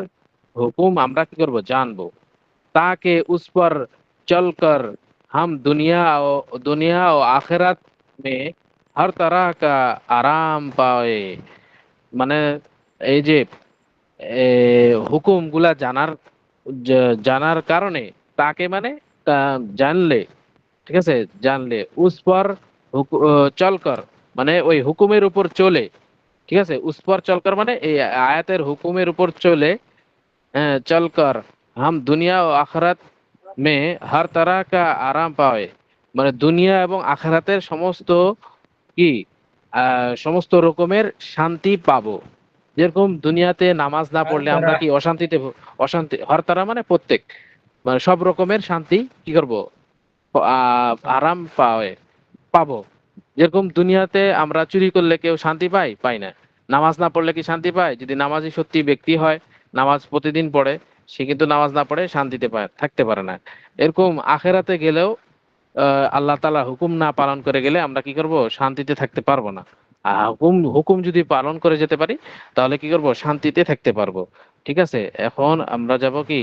হুকুম আমরা কি করব, জানবো। ताकि उस पर चलकर हम दुनिया और आखिरत में हर तरह का आराम पाए, মানে এই যে হুকুম গুলা জানার জানার কারণে, তাকে মানে জানলে, ঠিক আছে, জানলে উস পর চলকর মানে ওই হুকুমের উপর চলে। ঠিক আছে, উস পর চলকর মানে এই আয়াতের হুকুমের উপর চলে, হ্যাঁ, চলকর হাম দুনিয়া ও আখরাত মে হর তরহ কা আরাম পাওয়ে, মানে দুনিয়া এবং আখরাতের সমস্ত কি সমস্ত রকমের শান্তি পাবো। যেরকম দুনিয়াতে নামাজ না আর পড়লে আমরা তারা কি অশান্তিতে অশান্তি, হর তারা মানে প্রত্যেক, মানে সব রকমের শান্তি কি করব, আরাম পাওয়ে পাবো। যেরকম দুনিয়াতে আমরা চুরি করলে কেউ শান্তি পায়, পাই না। নামাজ না পড়লে কি শান্তি পায়? যদি নামাজি সত্যি ব্যক্তি হয়, নামাজ প্রতিদিন পড়ে, সে কিন্তু নামাজ না পড়ে শান্তিতে থাকতে পারে না। এরকম আখেরাতে গেলেও আল্লাহ তাআলা হুকুম না পালন করে গেলে আমরা কি করব, শান্তিতে থাকতে পারবো না। আর হুকুম হুকুম যদি পালন করে যেতে পারি, তাহলে কি করব, শান্তিতে থাকতে পারবো। ঠিক আছে, এখন আমরা যাব কি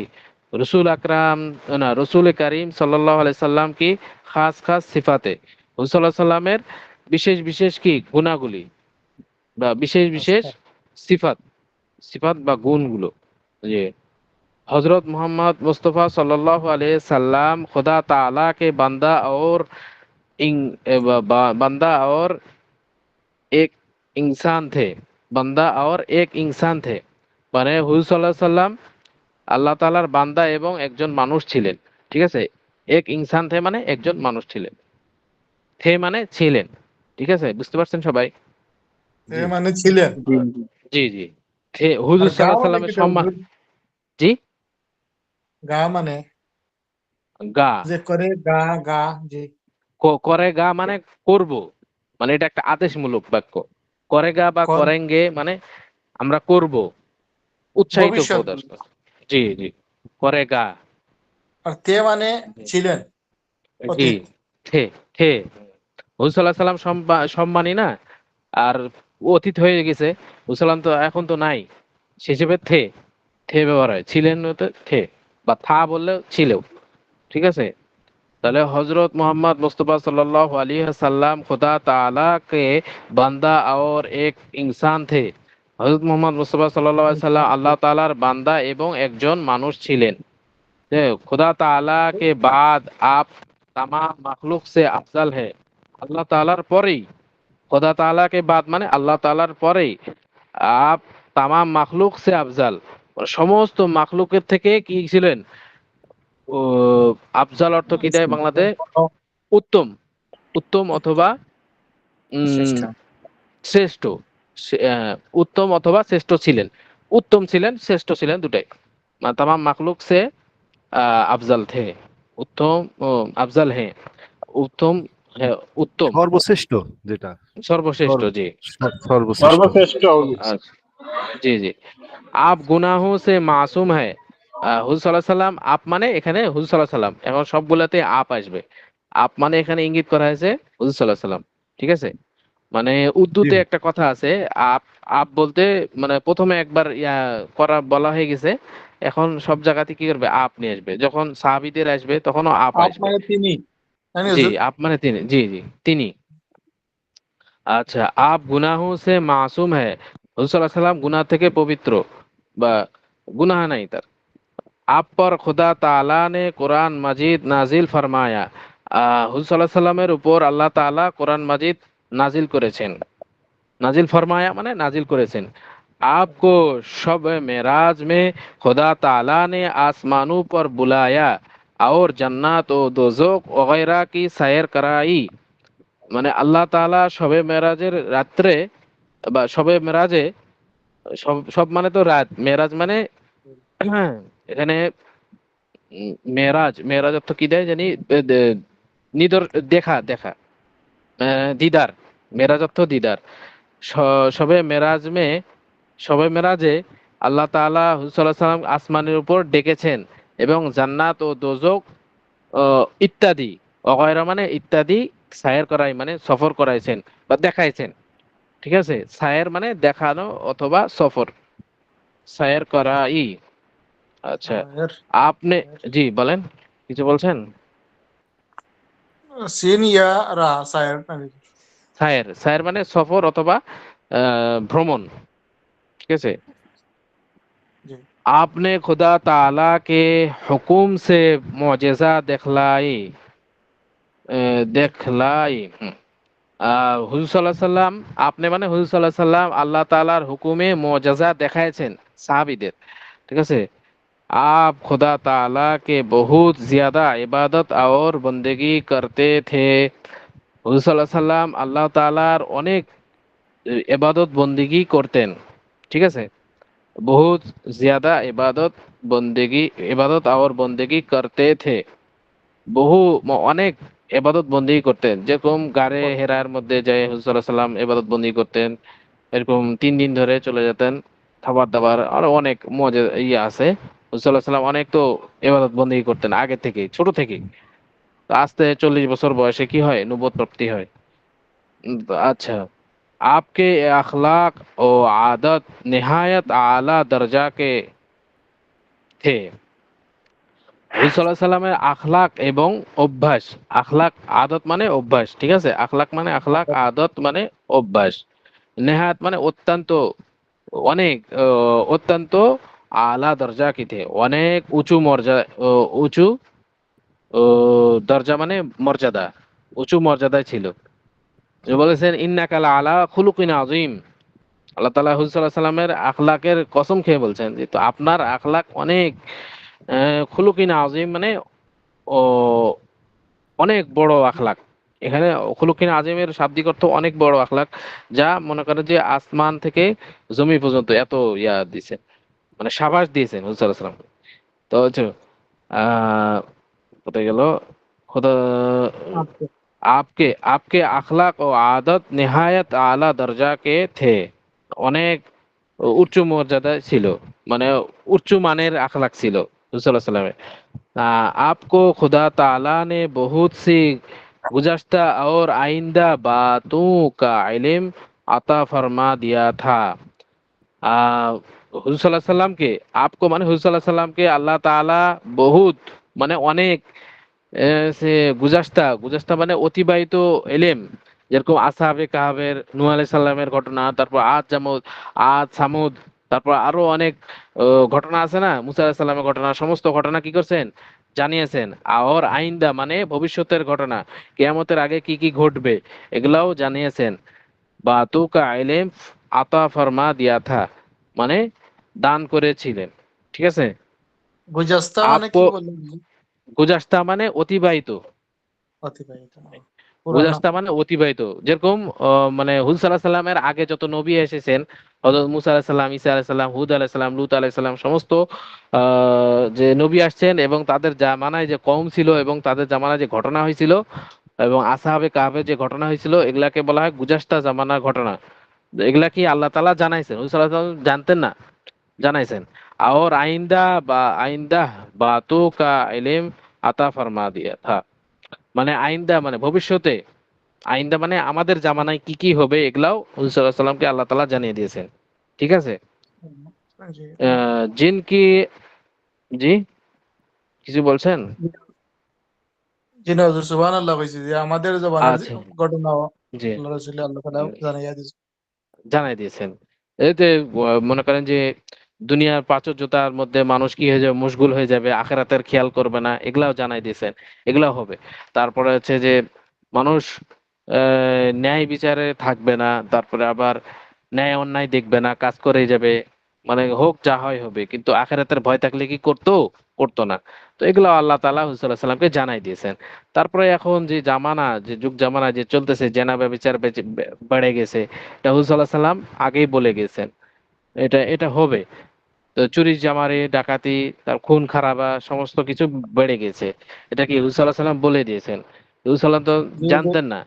রসুল আকরাম, না রসুল করিম সাল্লাল্লাহু আলাইহি সাল্লাম কি খাস খাস সিফাতে, হুজুর সাল্লাল্লাহু আলাইহি সাল্লামের বিশেষ বিশেষ কি গুণাগুলি বা বিশেষ বিশেষ আচ্ছা। সিফাত, সিফাত বা গুণগুলো, যে हजरत मोहम्मद मुस्तफ़ा सल्लल्लाहु अलैहि वसल्लम खुदा ताला के बंदा और एक इंसान थे, बंदा और एक इंसान थे, মানে হুজুর সাল্লাল্লাহু আলাইহি সাল্লাম আল্লাহ তাআলার বান্দা এবং একজন মানুষ ছিলেন। ঠিক আছে, এক ইনসান থে মানে একজন মানুষ ছিলেন, থে মানে ছিলেন। ঠিক আছে, বুঝতে পারছেন সবাই? এ জি। মানে ছিলেন। জি জি জি, থে হুজুর আর গা সাল্লাল্লাহু আলাইহি মানে সাল্লামের কিটা সম্মান। হুজুর? জি, গা মানে গা, যে করে গা, গা, জি। করেগা মানে করব, মানে এটা একটা আদেশমূলক বাক্য। করেগা বা কর করেঙ্গে মানে আমরা করব, উৎসাহিত ভবিষ্যৎ প্রকাশ করে। জি জি, করেগা আর তে মানে ছিলেন জি অতীত। থে থে হুজুর সাল্লাল্লাহু আলাইহি সাল্লাম সম্মানী না, আর অতীত হয়ে গেছে, হুজুর সাল্লাম তো এখন তো নাই, সে হিসেবে থে থে ব্যবহার হয়, ছিলেন তো থে, বা থা বললেও ছিলেও, ঠিক আছে। তাহলে हजरत मोहम्मद मुस्तफ़ा सल्लल्लाहु अलैहि वसल्लम खुदा ताला के বান্দা और एक इंसान थे। हजरत मोहम्मद मुस्तफ़ा सल्लल्लाहु अलैहि वसल्लम আল্লাহ তাআলার বান্দা এবং একজন মানুষ ছিলেন। যে खुदा ताला के बाद आप तमाम मखलूक से अफजल है। আল্লাহ তাআলার পরেই, खुदा ताला के बाद মানে আল্লাহ তাআলার পরেই আপ তামাম মাখলুক সে আফজাল, সমস্ত মাখলুকের থেকে কি ছিলেন, ও আফজাল অর্থ কি দেয় বাংলাতে, উত্তম, উত্তম অথবা শ্রেষ্ঠ। শ্রেষ্ঠ, উত্তম অথবা শ্রেষ্ঠ ছিলেন, উত্তম ছিলেন শ্রেষ্ঠ ছিলেন দুটাই, মানে তামাম মাখলুক সে আফজাল থে, উত্তম ও আফজাল হ্যাঁ, উত্তম হ্যাঁ, উত্তম সর্বশ্রেষ্ঠ যেটা, সর্বশ্রেষ্ঠ, সর্ব- জি সর্বশ্রেষ্ঠ। সর্বশ্রেষ্ঠ আচ্ছা, জি জি। আপ গুনাহো সে মাসুম হ্যায়। হুজুর সাল্লাল্লাহু আলাইহি সাল্লাম, আপ মানে এখানে হুজুর সাল্লাল্লাহু আলাইহি সাল্লাম, এখন সবগুলাতে আপ আসবে। আপ মানে এখানে ইঙ্গিত করা হয়েছে হুজুর সাল্লাল্লাহু আলাইহি সাল্লাম, ঠিক আছে। মানে জি উর্দুতে একটা কথা আছে, আপ আপ বলতে মানে প্রথমে একবার করা বলা হয়ে গেছে, এখন সব জায়গাতে কি করবে, আপ নিয়ে আসবে, যখন সাহাবীদের আসবে তখনও আপ আপ আসবে। মানে তিনি, তাই না জি, হুজুর? আপ মানে তিনি, জি জি তিনি। আচ্ছা, আপ গুনাহোं से মাসুম है। হুজুর সাল্লাল্লাহু আলাইহি সাল্লাম গুনাহ থেকে পবিত্র, বা গুনাহ নাই তার। आप पर खुदा ताला ने कुरान मजीद नाजिल फरमाया। হুজুর সাল্লাল্লাহু আলাইহি সাল্লামের উপর আল্লাহ তাআলা কোরআন মাজিদ নাজিল করেছেন। नाजिल फरमाया माने नाजिल करेছেন। आपको शब मेराज में खुदा ताला ने आसमानों पर बुलाया और जन्नत ও দোজখ वगैरह की सैर कराई। মানে আল্লাহ তাআলা শবে মেরাজের রাত্রে, বা শবে মেরাজে, সব সব মানে তো রাত, মেরাজ মানে এখানে মেরাজ, মেরাজ অর্থ কি দেয় জানি, নিদর, দেখা দেখা, দিদার, মেরাজ অর্থ দিদার। শবে মেরাজ মে, শবে মেরাজে আল্লাহ তাআলা হুজুর সাল্লাল্লাহু আলাইহি সাল্লাম আসমানের উপর ডেকেছেন এবং জান্নাত ও দোজখ ইত্যাদি, অগয়রা মানে ইত্যাদি, সায়ের করাই মানে সফর করাইছেন বা দেখাইছেন, ঠিক আছে। সায়ের মানে দেখানো অথবা সফর, সায়ের করাই। আচ্ছা, এর আপনি, জি বলেন, কিছু বলছেন। সিন ইয়া রা সায়ের নাকি? সায়ের, সায়ের মানে সফর অথবা ভ্রমণ, ঠিক আছে। জি। आपने खुदा ताला के हुकुम से मुअजिजा दिखलाई, দেখলাই। হুজুর সাল্লাল্লাহু আলাইহি সাল্লাম, আপনি মানে হুজুর সাল্লাল্লাহু আলাইহি সাল্লাম আল্লাহ তাআলার হুকুমে মুআজিজা দেখাইছেন সাহাবীদের, ঠিক আছে। आप खुदा ताला के बहुत ज्यादा इबादत और बंदगी करते थे। হুজুর সাল্লাল্লাহু আলাইহি সাল্লাম আল্লাহ তাআলার অনেক ইবাদত বন্দেগী করতেন, ঠিক আছে। বহুত ज्यादा ইবাদত বন্দেগী, ইবাদত और বন্দেগী করতে থে, বহু অনেক এবাদত বন্দি করতেন, যেরকম গারে হেরার মধ্যে যায় হুজুর সাল্লাল্লাহু আলাইহি সাল্লাম এবাদত বন্দি করতেন, এরকম 3 দিন ধরে চলে যেতেন, খাবার দাবার আরো অনেক মজা ইয়ে আছে। হুজুর সাল্লাল্লাহু আলাইহি সাল্লাম অনেক তো এবাদত বন্দি করতেন আগে থেকেই, ছোট থেকেই। তো আস্তে 40 বছর বয়সে কি হয়, নবুয়ত প্রাপ্তি হয়। अच्छा, आपके अखलाक और आदत निहायत आला दर्जा के थे। হুজুর সাল্লাল্লাহু আলাইহি সাল্লামের আখলাক এবং অভ্যাস, আখলাক আদত মানে অভ্যাস, ঠিক আছে। আখলাক মানে আখলাক, আদত মানে অভ্যাস। নেহাত মানে অত্যন্ত, অনেক, অত্যন্ত আলা দরজা কি থে, অনেক উঁচু মর্যাদা, উঁচু দরজা মানে মর্যাদা, উঁচু মর্যাদায় ছিল। যে বলেছেন ইন্নাকা লা আলা খুলুকিন আযীম। আল্লাহ তাআলা হুজুর সাল্লাল্লাহু আলাইহি সাল্লামের আখলাকের কসম খেয়ে বলছেন যে তো আপনার আখলাক অনেক, খুলুকিন আযীম মানে ও অনেক বড় আখলাক। এখানে খুলুকিন আযীমের শাব্দিক অর্থ অনেক বড় আখলাক, যা মনে করে যে আসমান থেকে জমি পর্যন্ত এত দিছে, মানে সাবাস দিয়েছেন হুজুর সাল্লাল্লাহু আলাইহি সাল্লাম। তো হচ্ছে আহ কোথায় গেল, খোদা, আচ্ছা। आपके आपके अखलाक ও আদত নেহায়েত আলা দরজা কে থে, অনেক উচ্চ মর্যাদায় ছিল, মানে উচ্চ মানের আখলাক ছিল রাসূলুল্লাহ সাল্লাল্লাহু আলাইহি ওয়াসাল্লামের। आपको खुदा ताला ने बहुत सी गुज़श्ता और आइंदा बातों का इल्म अता फरमा दिया था। হুজুর সাল্লাল্লাহু আলাইহি সাল্লামকে आपको মানে হুজুর সাল্লাল্লাহু আলাইহি সাল্লামকে আল্লাহ তাআলা বহুত মানে অনেক সে গুজাস্তা গুজাস্তা মানে অতিবাহিত এলেম, যেরকম আসহাবে কাহাবের নূহ আলাইহিস সালামের ঘটনা, তারপর আদ সামুদ, তারপর আরো অনেক ঘটনা আছে না, মুসা আলাইহিস সালামের ঘটনা, সমস্ত ঘটনা কি করছেন জানিয়েছেন। আর আইন্দা মানে ভবিষ্যতের ঘটনা, কিয়ামতের আগে কি কি ঘটবে এগুলাও জানিয়েছেন। বাতু কা ইলম আতা ফরমা দিয়া থা মানে দান করেছিলেন। ঠিক আছে। গুজস্তা মানে আপকো কি বললেন? গুজাস্তা মানে অতিবাহিত, অতিবাহিত পুরানো। গুজাস্তা মানে অতিবাহিত, যেরকম মানে হুদ সাল্লাহ সাল্লামের আগে যত নবী এসেছেন, হযরত মুসা আলাইহিস সালাম, ঈসা আলাইহিস সালাম, হুদ আলাইহিস সালাম, লূত আলাইহিস সালাম, সমস্ত যে নবী আসছেন এবং তাদের জামানায় যে কওম ছিল এবং তাদের জামানায় যে ঘটনা হয়েছিল এবং আসহাবে কাহফের যে ঘটনা হয়েছিল, এগুলাকে বলা হয় গুজাস্তা জামানার ঘটনা। এগুলা কি আল্লাহ তাআলা জানাইছেন, হুদ সাল্লাল্লাহু আলাইহি ওয়াসাল্লাম জানতেন না, জানাইছেন। और आइंदा बातों का इल्म अता फरमा दिया था মানে আইন্দা মানে ভবিষ্যতে, আইন্দা মানে আমাদের জামানায় কি কি হবে এগুলাও হুজুর সাল্লাল্লাহু আলাইহি সাল্লামকে আল্লাহ তাআলা জানিয়ে দিয়েছেন। ঠিক আছে। জি জিন কি, জি কিছু বলছেন? জি না হুজুর, সুবহানাল্লাহ কইছি যে আমাদের জমানার আচ্ছা, ঘটনা জি আল্লাহ রাসূল আল্লাহ তাআলা জানাইয়া দিয়েছে। জানাই দিয়েছেন। এতে মনে করেন যে দুনিয়ার প্রাচুর্যতার মধ্যে মানুষ কি হয়ে যাবে, মশগুল হয়ে যাবে, আখিরাতের খেয়াল করবে না, এগুলাও জানাই দিয়েছেন, এগুলাও হবে। তারপরে হচ্ছে যে মানুষ ন্যায় বিচারে থাকবে না, তারপরে আবার ন্যায় অন্যায় দেখবে না, কাজ করেই যাবে, মানে হোক যা হয় হবে, কিন্তু আখিরাতের ভয় থাকলে কি করতো, করতো না। তো এগুলো আল্লাহ তাআলা হুজুর সাল্লাল্লাহু আলাইহি সাল্লামকে জানাই দিয়েছেন। তারপরে এখন যে জামানা, যে যুগ জামানা যে চলতেছে, জেনা ব্যভিচার বেড়ে গেছে, এটা হুজুর সাল্লাল্লাহু আলাইহি সাল্লাম আগেই বলে গেছেন, এটা এটা হবে। তো চুরি চামারি ডাকাতি, তার খুন খারাপা সমস্ত কিছু বেড়ে গেছে, এটা কি হুজুর সাল্লাল্লাহু আলাইহি সাল্লাম বলে দিয়েছেন? হুজুর সাল্লাল্লাহু আলাইহি সাল্লাম তো জি হুজুর, জানতেন না,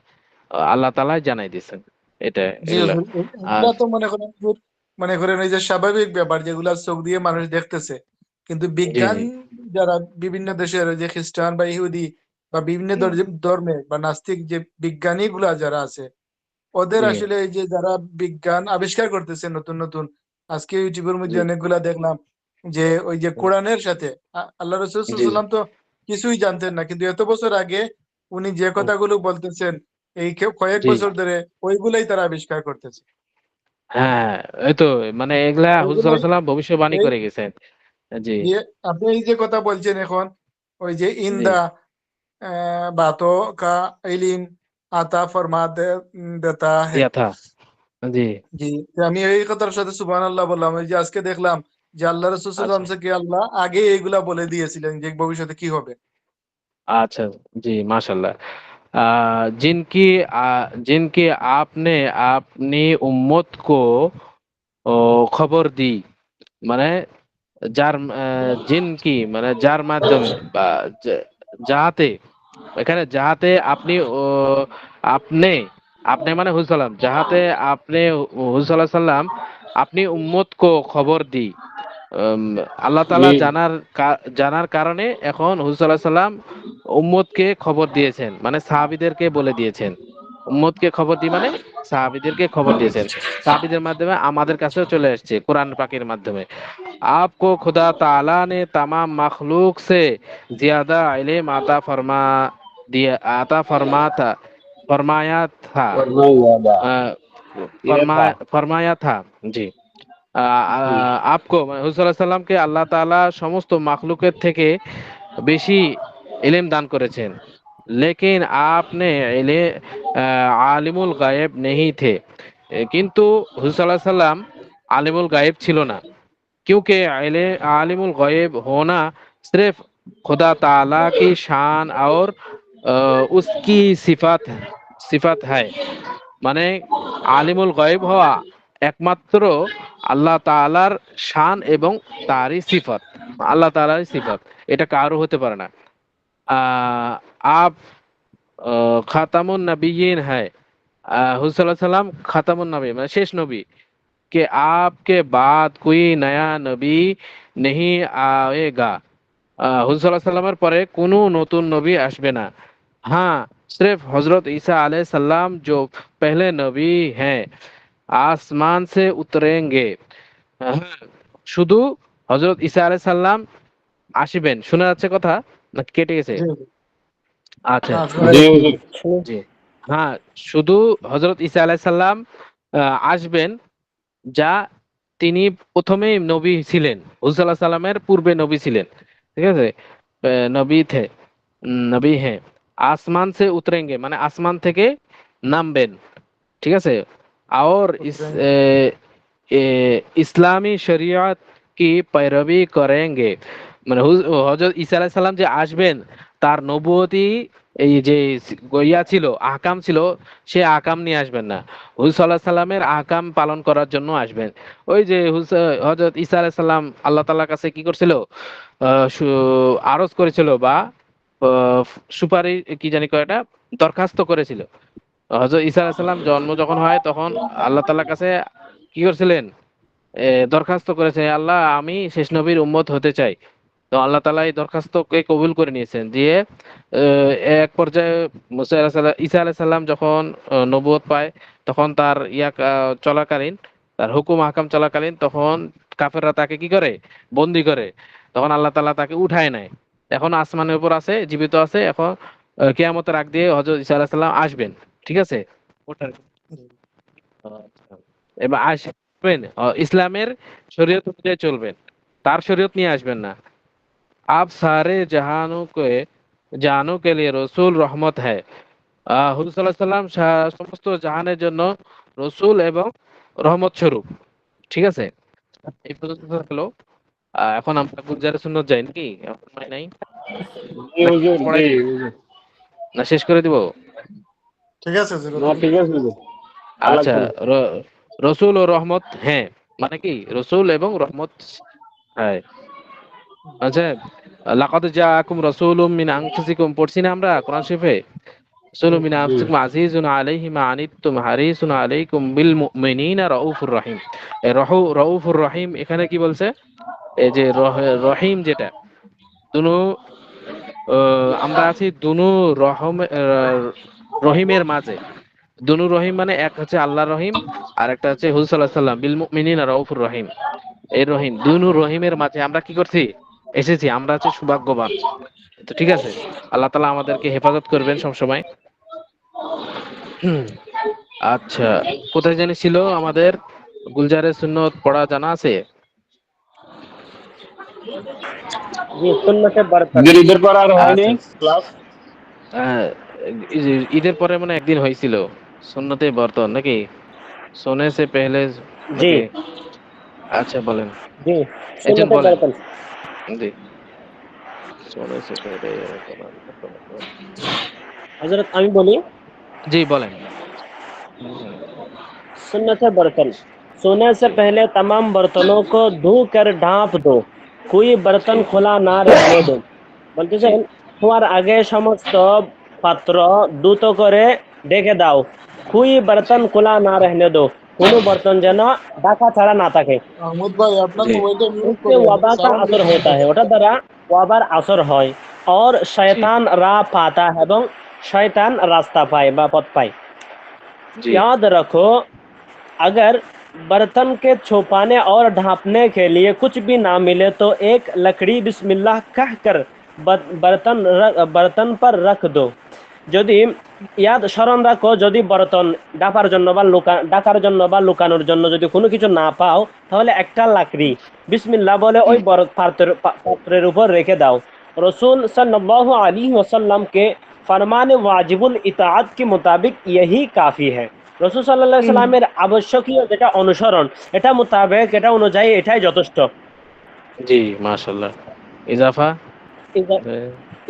আল্লাহ তাআলাই জানাই দিয়েছেন এটা, জি এগুলা। হুজুর, আর এগুলা তো মনে করেন হুজুর, মনে করেন এই যে স্বাভাবিক ব্যাপার যেগুলা চোখ দিয়ে মানুষ দেখতেছে, কিন্তু জি বিজ্ঞান জি যারা বিভিন্ন দেশের ওই যে খ্রিস্টান বা ইহুদি বা বিভিন্ন ধর্মে বা নাস্তিক যে বিজ্ঞানী গুলা যারা আছে, ওদের জি আসলে এই যে যারা বিজ্ঞান আবিষ্কার করতেছে নতুন নতুন, আজকে ইউটিউবের মধ্যে জি অনেকগুলা দেখলাম যে ওই যে কোরআনের সাথে আল্লাহ রাসূল জি সাল্লাল্লাহু আলাইহি ওয়াসাল্লাম তো কিছুই জানতেন না, কিন্তু এত বছর আগে উনি যে কথাগুলো বলতেছেন এই কয়েক জি বছর ধরে ওইগুলাই তারা আবিষ্কার করতেছে। হ্যাঁ, এই তো মানে এগুলা হুজুর ওইগুলাই সাল্লাল্লাহু আলাইহি সাল্লাম ভবিষ্যবাণী এই করে গেছেন। জি যে আপনি এই যে কথা বলছেন এখন, ওই যে জি ইন্দা বাতো কা ইলিম আতা ফরমা দেতা হে। দিয়া থা। জি জি, তো আমি এই কথার সাথে সুবহানাল্লাহ বললাম। এই যে আজকে দেখলাম যে আল্লাহ রাসূল সাল্লাল্লাহু আচ্ছা আলাইহি ওয়াসাল্লাম কে আল্লাহ আগে এইগুলা বলে দিয়েছিলেন যে ভবিষ্যতে কি হবে। अच्छा, जी माशाल्लाह। जिनकी जिनकी आपने अपनी उम्मत को খবর দি মানে যার জিন কি মানে যার মাধ্যমে বা যাহাতে, এখানে যাহাতে আপনি আপনি আপনি মানে হুজুর সাল্লাম, যাহাতে আপনি হুজুর সাল্লাল্লাহু সাল্লাম আপনি উম্মত কো খবর দি। উম, আল্লাহ তাআলা জানার জানার কারণে এখন হুজুর সাল্লাল্লাহু আলাইহি সাল্লাম উম্মতকে খবর দিয়েছেন, মানে সাহাবীদেরকে বলে দিয়েছেন। উম্মতকে খবর দি মানে সাহাবীদেরকে খবর দিয়েছেন, সাহাবীদের মাধ্যমে আমাদের কাছেও চলে আসছে কোরআন পাকের মাধ্যমে। आपको खुदा ताला ने तमाम मखलूक से ज्यादा इल्म आता फरमाया था फरमाइएगा अ, ये था फरमाया था। जी आपको মানে হুজুর সাল্লাল্লাহু আলাইহি সাল্লামকে আল্লাহ তাআলা সমস্ত মাখলুকের থেকে বেশি ইলম দান করেছেন। लेकिन आपने इले आलिमुल गायब नहीं थे, কিন্তু হুজুর সাল্লাল্লাহু আলাইহি সাল্লাম আলিমুল গায়েব ছিল না। क्योंकि आलिमुल गैब होना सिर्फ खुदा ताला की शान और उसकी सिफत है। মানে আলিমুল গায়ব হওয়া একমাত্র আল্লাহ তাআলার শান এবং তারই সিফত, আল্লাহ তাআলারই সিফত, এটা কারো হতে পারে না। আপ খাতামুন নবিয়্যিন হ্যায়, হুজুর সাল্লাল্লাহু আলাইহি সাল্লাম খাতামুন নবী মানে শেষ নবী, कि आपके बाद कोई नया नबी नहीं आएगा, হুজুর সাল্লাল্লাহু আলাইহি সাল্লামের পরে কোনো নতুন নবী আসবে না। हाँ, सिर्फ हजरत ईसा अलैहि सलाम जो पहले नबी हैं आसमान से उतरेंगे। হ্যাঁ, শুধু হজরত ঈসা আলাইহিস সালাম আসিবেন। শোনা যাচ্ছে কথা নাকি কেটে গেছে? জি আচ্ছা, না শোনা জি যাচ্ছে। হুজুর। জি। হ্যাঁ, শুধু হজরত ঈসা আলাইহিস সালাম আসবেন, যা তিনি প্রথমেই নবী ছিলেন। হুজুর সাল্লাল্লাহু আলাইহি সাল্লামের পূর্বে নবী ছিলেন। ঠিক আছে? নবী থে নবী হ্যাঁ। আসমান সে উতরেঙ্গে মানে আসমান থেকে নামবেন। ঠিক আছে? और इस উত্তরাঙ্গে। ইসলামী শরিয়ত কি पैरवी करेंगे মানে হযরত ঈসা আলাইহিস সালাম যে আসবেন তার নবুয়তি এই যে গইয়া ছিল আহকাম ছিল সে আহকাম নিয়ে আসবেন না। হুজুর সাল্লাল্লাহু আলাইহি সাল্লামের আহকাম পালন করার জন্য আসবেন। ওই যে হযরত ঈসা আলাইহিস সালাম আল্লাহ তাআলার কাছে কি করছিল? আরজ করেছিল বা আহ, সুপারিশ কি জানি কয় এটা দরখাস্ত করেছিল। হযরত ঈসা আলাইহিস সালাম জন্ম যখন হয় তখন আল্লাহ তাআলার কাছে কি করছিলেন? দরখাস্ত করেছেন, আল্লাহ আমি শেষ নবীর উম্মত হতে চাই। তো আল্লাহ তাআলা এই দরখাস্তকে কবুল করে নিয়েছেন। দিয়ে এক পর্যায়ে ঈসা আলাইহিস সালাম যখন নবুয়ত পায় তখন তার চলাকালীন তার হুকুম আহকাম চলাকালীন তখন কাফেররা তাকে কি করে? বন্দী করে। তখন আল্লাহ তাআলা তাকে উঠায় নেয়। এখন আসমানের উপর আছে, জীবিত আছে। এখন কিয়ামতের আগ দিয়ে হযরত ঈসা আলাইহিস সালাম আসবেন। ঠিক আছে? ওঠার আচ্ছা। এবার আসবেন ইসলামের শরীয়ত অনুযায়ী চলবেন। তার শরীয়ত নিয়ে আসবেন না। आप सारे জাহানों के लिए রসুল রহমত হ্যায়। হুজুর সাল্লাল্লাহু আলাইহি সাল্লাম সমস্ত জাহানের জন্য রসুল এবং রহমত স্বরূপ। ঠিক আছে? এই পর্যন্ত থাকলো। এখন আমরা গুলজারে সুন্নত যাই নাকি? এখন সময় নাই। জি নাকি হুজুর, পড়াই জি দিব? হুজুর। না শেষ করে দিব? ঠিক আছে হুজুর, না ওকে। ঠিক আছে হুজুর, আর আচ্ছা, লাগবে না। রসুল ও রহমত হ্যাঁ মানে কি? রসুল এবং রহমত হ্যাঁ। আচ্ছা, লাকাদ জাআকুম রাসূলুম মিন আনফুসিকুম পড়ছি না আমরা কোরআন শরীফে? রাসূলুম মিন জি আনফুসিকুম আজিজুন আলাইহি মা আনিতুম হারিসুন আলাইকুম বিল মুমিনিনা রাউফুর রহিম। এই রাউফুর রহিম এখানে কি বলছে? এই যে রহিম যেটা দুনো আমরা আছি দুনো রহিমের মাঝে। দুনু রহিম মানে এক হচ্ছে আল্লাহ রহিম আর একটা হচ্ছে হুজুর সাল্লাল্লাহু আলাইহি সাল্লাম বিল মুমিনিনা রাউফুর রহিম। এই রহিম দুনু রহিমের মাঝে আমরা কি করছি? এসেছি। আমরা হচ্ছে সৌভাগ্যবান। তো ঠিক আছে, আল্লাহ তাআলা আমাদেরকে হেফাজত করবেন সবসময়। হুম, আচ্ছা, কোথায় জানি ছিল আমাদের গুলজারের সুন্নত পড়া জানা আছে? জি সুন্নতে বরকত। হুজুর, ঈদের পর আর হয়নি আচ্ছা, ক্লাস? আহ, ঈদের পরে মানে একদিন হয়েছিল সুন্নতে বর্তন নাকি সোনে সে পেহলে জি নাকি? আচ্ছা বলেন, জি একজন সুন্নতে বলেন। বরকত। জি, সোনে সে পেহলে হযরত আমি বলি জি বলেন। सुन्नत बर्तन सोने से पहले तमाम बर्तनों को धो कर ढांप दो, कोई জি बर्तन खुला ना रहने दो। জি বলতেছেন তোমার আগে সমস্ত পাত্র দ্রুত করে ঢেকে দাও, कोई बर्तन खुला ना रहने दो, কোনো বর্তন যেন ঢাকা ছাড়া না থাকে। মাহমুদ ভাই আপনার জি মোবাইলটা মিউট उससे করেন, वबा का সাউন্ড असर বেশি होता है, হইতেছে। ওটা দ্বারা ওয়াবার আসর হয়। और জি শয়তান রাহ পাতা है এবং শয়তান রাস্তা পায় বা পথ পায়। জি याद रखो, अगर बर्तन के छुपाने और ढांपने के लिए कुछ भी ना मिले तो एक लकड़ी बिस्मिल्लाह कहकर बर्तन पर रख दो। যদি ইয়াদ স্মরণ রাখো, যদি বর্তন ডাকার জন্য বা ডাকার জন্য বা লুকানোর জন্য যদি কোনো কিছু না পাও তাহলে একটা লাকড়ি বিসমিল্লাহ বলে ওই হুম, পাত্রের উপর রেখে দাও। रसूल सल्लल्लाहु अलैहि वसल्लम के फरमान वाजिबुल इताअत के मुताबिक यही काफ़ी है। রসুল সাল্লাহ সাল্লামের আবশ্যকীয় যেটা অনুসরণ, এটা মোতাবেক এটা অনুযায়ী এটাই যথেষ্ট। জি মাশাআল্লাহ। ইজাফা इजा-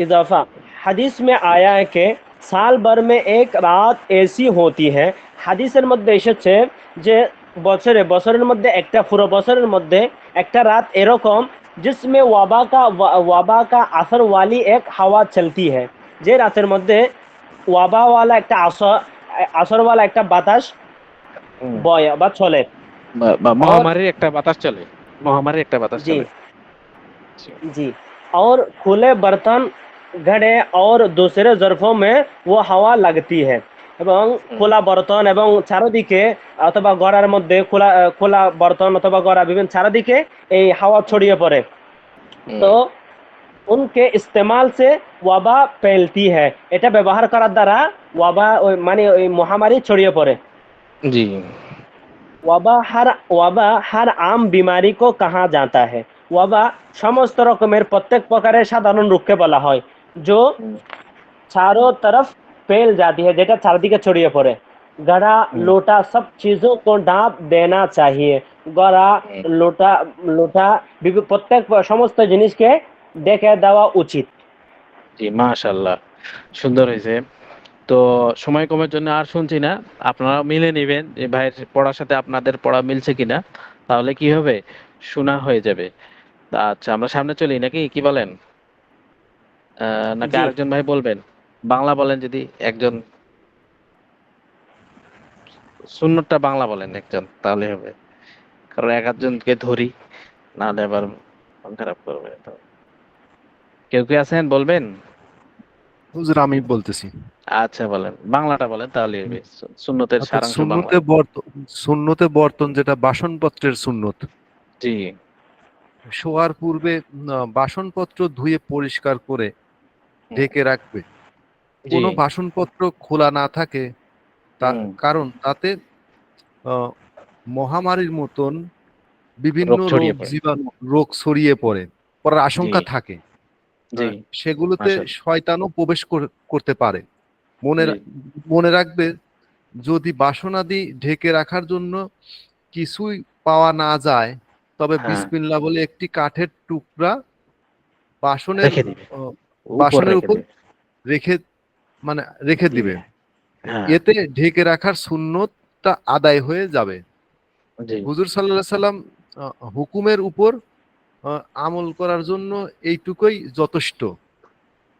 इजाफा हदीस में आया है कि साल भर में एक रात ऐसी होती है, হাদিসের মধ্যে এসেছে যে বছরের মধ্যে একটা পুরো বছরের মধ্যে একটা রাত এরকম जिसमें वबा का असर वाली एक हवा चलती है, যে রাতের মধ্যে ওয়াবাওয়ালা একটা আসরওয়ালা একটা বাতাস হুম, বয় বা চলে। বা और মহামারীর একটা বাতাস চলে। মহামারীর একটা বাতাস जी চলে। জি जी और खुले बर्तन घड़े और दूसरे ज़र्फ़ों में वो হাওয়া लगती है এবং খোলা বর্তন এবং চারিদিকে অথবা গড়ার মধ্যে খোলা বর্তন অথবা গড়া বিভিন্ন চারিদিকে এই হাওয়া ছড়িয়ে পড়ে তো उनके इस्तेमाल से ওয়াবা फैलती है এটা ব্যবহার করার দ্বারা ওয়াবা মানে ওই মহামারী ছড়িয়ে পড়ে জি ওয়াবা हर आम बीमारी को कहा जाता है ওয়াবা সমস্ত রকমের প্রত্যেক প্রকারের সাধারণ রোগকে বলা হয় जो चारों तरफ फैल जाती है যেটা চারদিকে ছড়িয়ে পড়ে गड़ा लोटा सब चीजों को ढांप देना चाहिए गड़ा लोटा लोटा প্রত্যেক সমস্ত জিনিসকে দেখে দেওয়া উচিত জি মাশাআল্লাহ সুন্দর হয়েছে তো সময় কমের জন্য আর শুনছি না আপনারা মিলে নেবেন যে ভাইয়ের পড়ার সাথে আপনাদের পড়া মিলছে কিনা তাহলে কি হবে শোনা হয়ে যাবে আচ্ছা আমরা সামনে চলি নাকি কি বলেন নাকি জি। আরেকজন ভাই বলবেন বাংলা বলেন যদি একজন সুন্নতটা বাংলা বলেন একজন তাহলে হবে কারণ এক আধজনকে ধরি নাহলে আবার মন খারাপ করবে তো কেউ কি আছেন বলবেন হুজুর আমি বলতেছি। আচ্ছা বলেন বাংলাটা বলেন তাহলে হবে সুন্নতের অর্থাৎ সারাংশ বাংলা সুন্নতে বর্তন যেটা বাসনপত্রের সুন্নত, জি শোয়ার পূর্বে বাসনপত্র ধুয়ে পরিষ্কার করে ঢেকে রাখবে। জি কোনো বাসনপত্র খোলা না থাকে কারণ তাতে মহামারীর মতন বিভিন্ন রোগ ছড়িয়ে পড়ে। রোগ ছড়িয়ে পড়ার আশঙ্কা জি। থাকে। জি সেগুলোতে মাশাআল্লাহ। শয়তানও প্রবেশ করতে পারে। জি। মনে রাখবে যদি বাসনাদি ঢেকে রাখার জন্য কিছুই পাওয়া না যায় তবে হ্যাঁ। বিসমিল্লাহ বলে একটি কাঠের টুকরা বাসনের রেখে দিবে। বাসনের রেখে উপর দিবে। রেখে দিবে। হ্যাঁ। এতে ঢেকে রাখার সুন্নতটা আদায় হয়ে যাবে। জি হুজুর সাল্লাল্লাহু আলাইহি সাল্লাম হুকুমের উপর আমল করার জন্য এইটুকুই যথেষ্ট। আর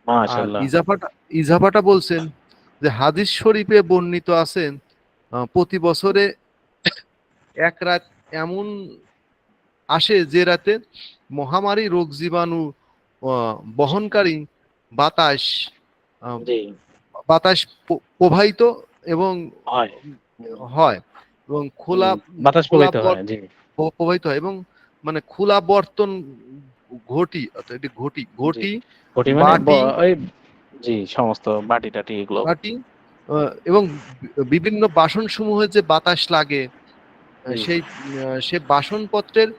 মাশাআল্লাহ। ইজাফাটা বলছেন যে হাদিস শরীফে বর্ণিত আছেন প্রতি বছরে এক রাত এমন আসে যে রাতে মহামারী রোগ জীবাণু বহনকারী বাতাস জি বাতাস প্রবাহিত এবং হয় এবং খোলা বাতাস প্রবাহিত হয় জি প্রবাহিত হয় এবং মানে খোলা বর্তন ঘটি অর্থাৎ এটি ঘটি ঘটি মানে বাটি ওই জি সমস্ত বাটি টাটি এগুলো বাটি এবং বিভিন্ন বাসন সমূহে যে বাতাস লাগে সেই বাসনপত্রের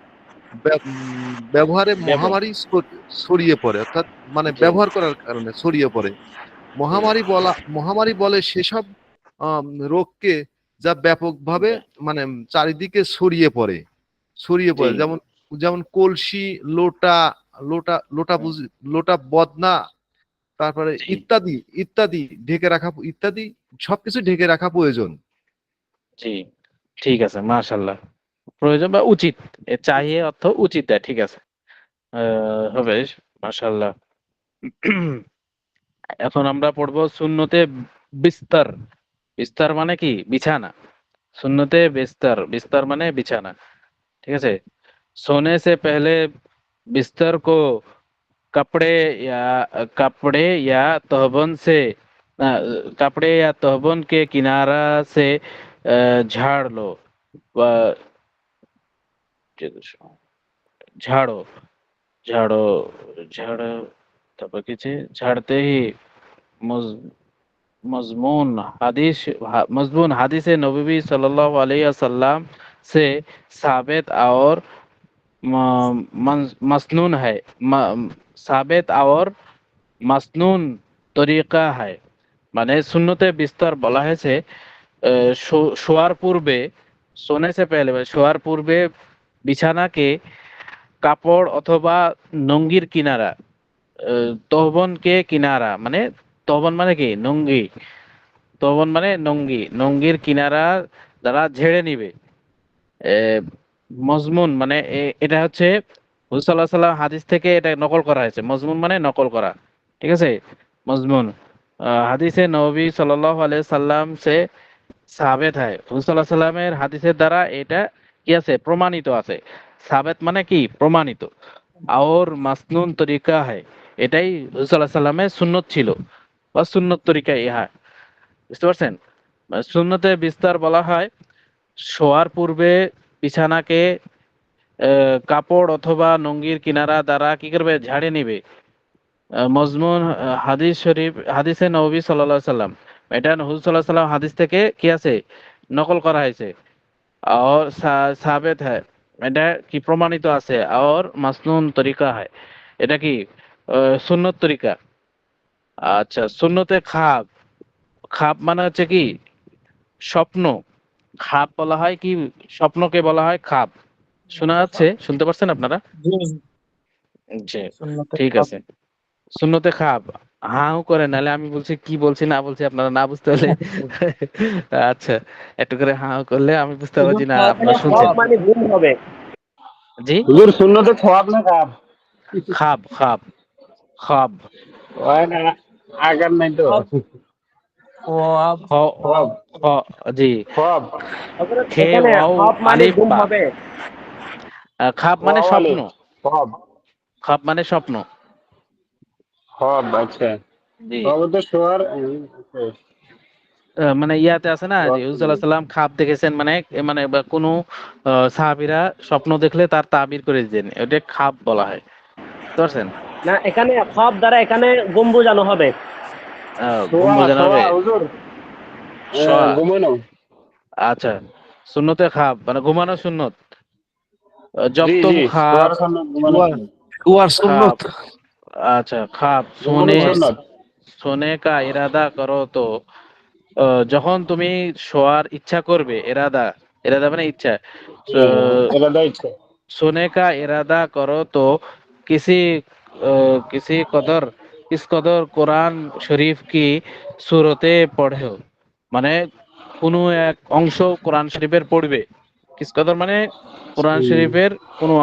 ব্যবহারে মহামারী ছড়িয়ে পড়ে অর্থাৎ মানে ব্যবহার করার কারণে ছড়িয়ে পড়ে মহামারী বলে সেসব রোগকে যা ব্যাপকভাবে মানে চারিদিকে ছড়িয়ে পড়ে যেমন কলসি লোটা বদনা তারপরে ইত্যাদি ঢেকে রাখা ইত্যাদি সবকিছু ঢেকে রাখা প্রয়োজন। জি ঠিক আছে মাশাআল্লাহ প্রয়োজন বা উচিত চাহিয়ে অর্থ উচিত ঠিক আছে হবে মাশাআল্লাহ। এখন আমরা পড়বো সুন্নতে বিস্তার। বিস্তার মানে কি বিছানা। সুন্নতে बिस्तर माने बिछाना ठीक है। सोने से पहले बिस्तर को कपड़े या तहबन के किनारा से झाड़ लो झाड़ो झाड़ो झाड़ो तब किसी झाड़ते ही मजमून हदीस नबवी सल्लल्लाहु अलैहि वसल्लम से साबित और मसनून है साबित और मसनून तरीका है माने सुन्नते बिस्तर বলা হয়েছে শোয়ার পূর্বে सोने से पहले শোয়ার পূর্বে বিছানাকে কাপড় অথবা নঙ্গির কিনারা তহবন কে কিনারা মানে তহবন মানে কি নঙ্গি তহবন মানে নঙ্গির কিনারা দ্বারা ঝেড়ে নিবে। মজমুন মানে এটা হচ্ছে হুজুর সাল্লাল্লাহু আলাইহি ওয়াসাল্লাম হাদিস থেকে এটা নকল করা হয়েছে। মজমুন মানে নকল করা ঠিক আছে। মজমুন হাদিসে নবী সাল্লাল্লাহু আলাইহি সাল্লাম সে সাবেত হয় হুজুর সাল্লাল্লাহু আলাইহি সাল্লামের হাদিসের দ্বারা এটা কি আছে প্রমাণিত আছে। সাবেত মানে কি প্রমাণিত और মাসনুন তরিকা है এটাই রাসূল সাল্লাল্লাহু আলাইহি সাল্লামের সুন্নত ছিল বা সুন্নত তরিকা ইহা বুঝতে পারছেন সুন্নতে বিস্তার বলা হয় শোয়ার পূর্বে বিছানাকে কাপড় অথবা নঙ্গির কিনারা দ্বারা কি করবে ঝাড়ে নিবে মজমুন হাদিস শরীফ হাদিসে নবী সাল্লাল্লাহু আলাইহি সাল্লাম এটা হুজুর সাল্লাল্লাহু আলাইহি সাল্লাম হাদিস থেকে কি আছে নকল করা হয়েছে और साबित है এটা কি প্রমাণিত আছে और মাসনুন তরিকা है এটা কি সুন্নত তরিকা আচ্ছা সুন্নতে খাব খাব মানে হচ্ছে কি স্বপ্ন খাব বলা হয় কি স্বপ্নকে বলা হয় খাব শোনা যাচ্ছে শুনতে পাচ্ছেন আপনারা জি জি সুন্নতে ঠিক খাব। আছে সুন্নতে খাব হাঁ হুঁ করে নাহলে আমি বলছি কি বলছি না বলছি আপনারা না বুঝতে হলে আচ্ছা একটু করে হাঁ হুঁ করলে আমি বুঝতে পারবো যে না আপনারা এখানে শুনছেন খব মানে ঘুম হবে। জি হুজুর সুন্নতে খোয়াব না খাব খাব খাব খাব ওই না আগার নাই তো খব খোয়াব খ খোয়াব খ জি খোয়াব হযরত খে এখানে ওয়াও খব মানে আলিফ ঘুম বা হবে। খাব মানে খোয়াব স্বপ্ন আলিফ খোয়াব খাব মানে স্বপ্ন খোয়াব আচ্ছা জি খোয়াব তো শোয়ার মানে ইয়াতে আছে না যে খোয়াব হুজুর সাল্লাল্লাহু আলাইহি সাল্লাম খাব দেখেছেন মানে মানে বা কোনো সাহাবীরা স্বপ্ন দেখলে তার তাবির করে দিতেন ওটা খাব বলা হয় বুঝতে পারছেন না এখানে খব দ্বারা এখানে ঘুম বোঝানো হবে। ঘুম শোয়া বোঝানো শোয়া হবে হুজুর শোয়া ঘুমানো আচ্ছা সুন্নতে খাব মানে ঘুমানো সুন্নত জব জি তুম জি খাব শোয়ার সন্ন্যত ঘুমানো শুয়া সন্ন্যত শুয়ার খাব সুন্নত अच्छा ख्वाब ঘুমানো सोने সন্ন্যত सोने का इरादा करो तो যখন তুমি শোয়ার ইচ্ছা করবে ইরাদা ইরাদা মানে ইচ্ছা এটা দায়িত্ব सोने का इरादा करो तो किसी किसी कदर इस कदर কোরআন শরীফ কি সূরতে পড়ো মানে কোনো এক অংশ কোরআন শরীফের পড়বে কিস কদর মানে কোরআন শরীফের কোনো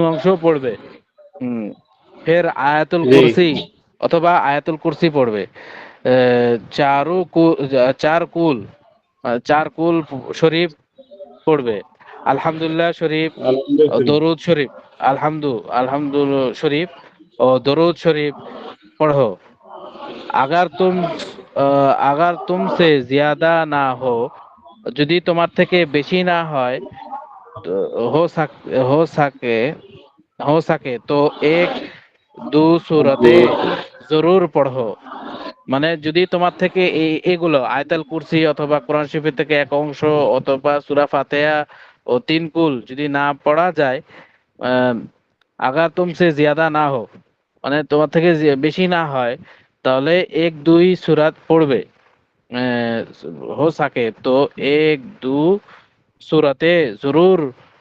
অংশ পড়বে হুম ফের আয়াতুল জি কুরসি অথবা আয়াতুল কুরসি পড়বে চার কুল চার কুল শরীফ পড়বে আলহামদুলিল্লাহ শরীফ আলহামদুলিল্লাহ দরুদ শরীফ আলহামদুলিল্লাহ শরীফ ও দরুদ শরীফ पढ़ो अगर तुम अगर तुमसे ज्यादा ना हो যদি তোমার থেকে বেশি না হয় তো हो सके हो सके तो एक दो सूरते জরুর পড়ো মানে যদি তোমার থেকে এগুলো আয়াতুল কুরসি অথবা কোরআন শরীফের থেকে এক অংশ অথবা সূরা ফাতিহা ও তিন কুল যদি না পড়া যায় আহ, আগার তুমসে জিয়াদা না হো মানে তোমার থেকে বেশি না হয় তাহলে এক দুই সূরাত পড়বে हो सके तो एक दो सूरते जरूर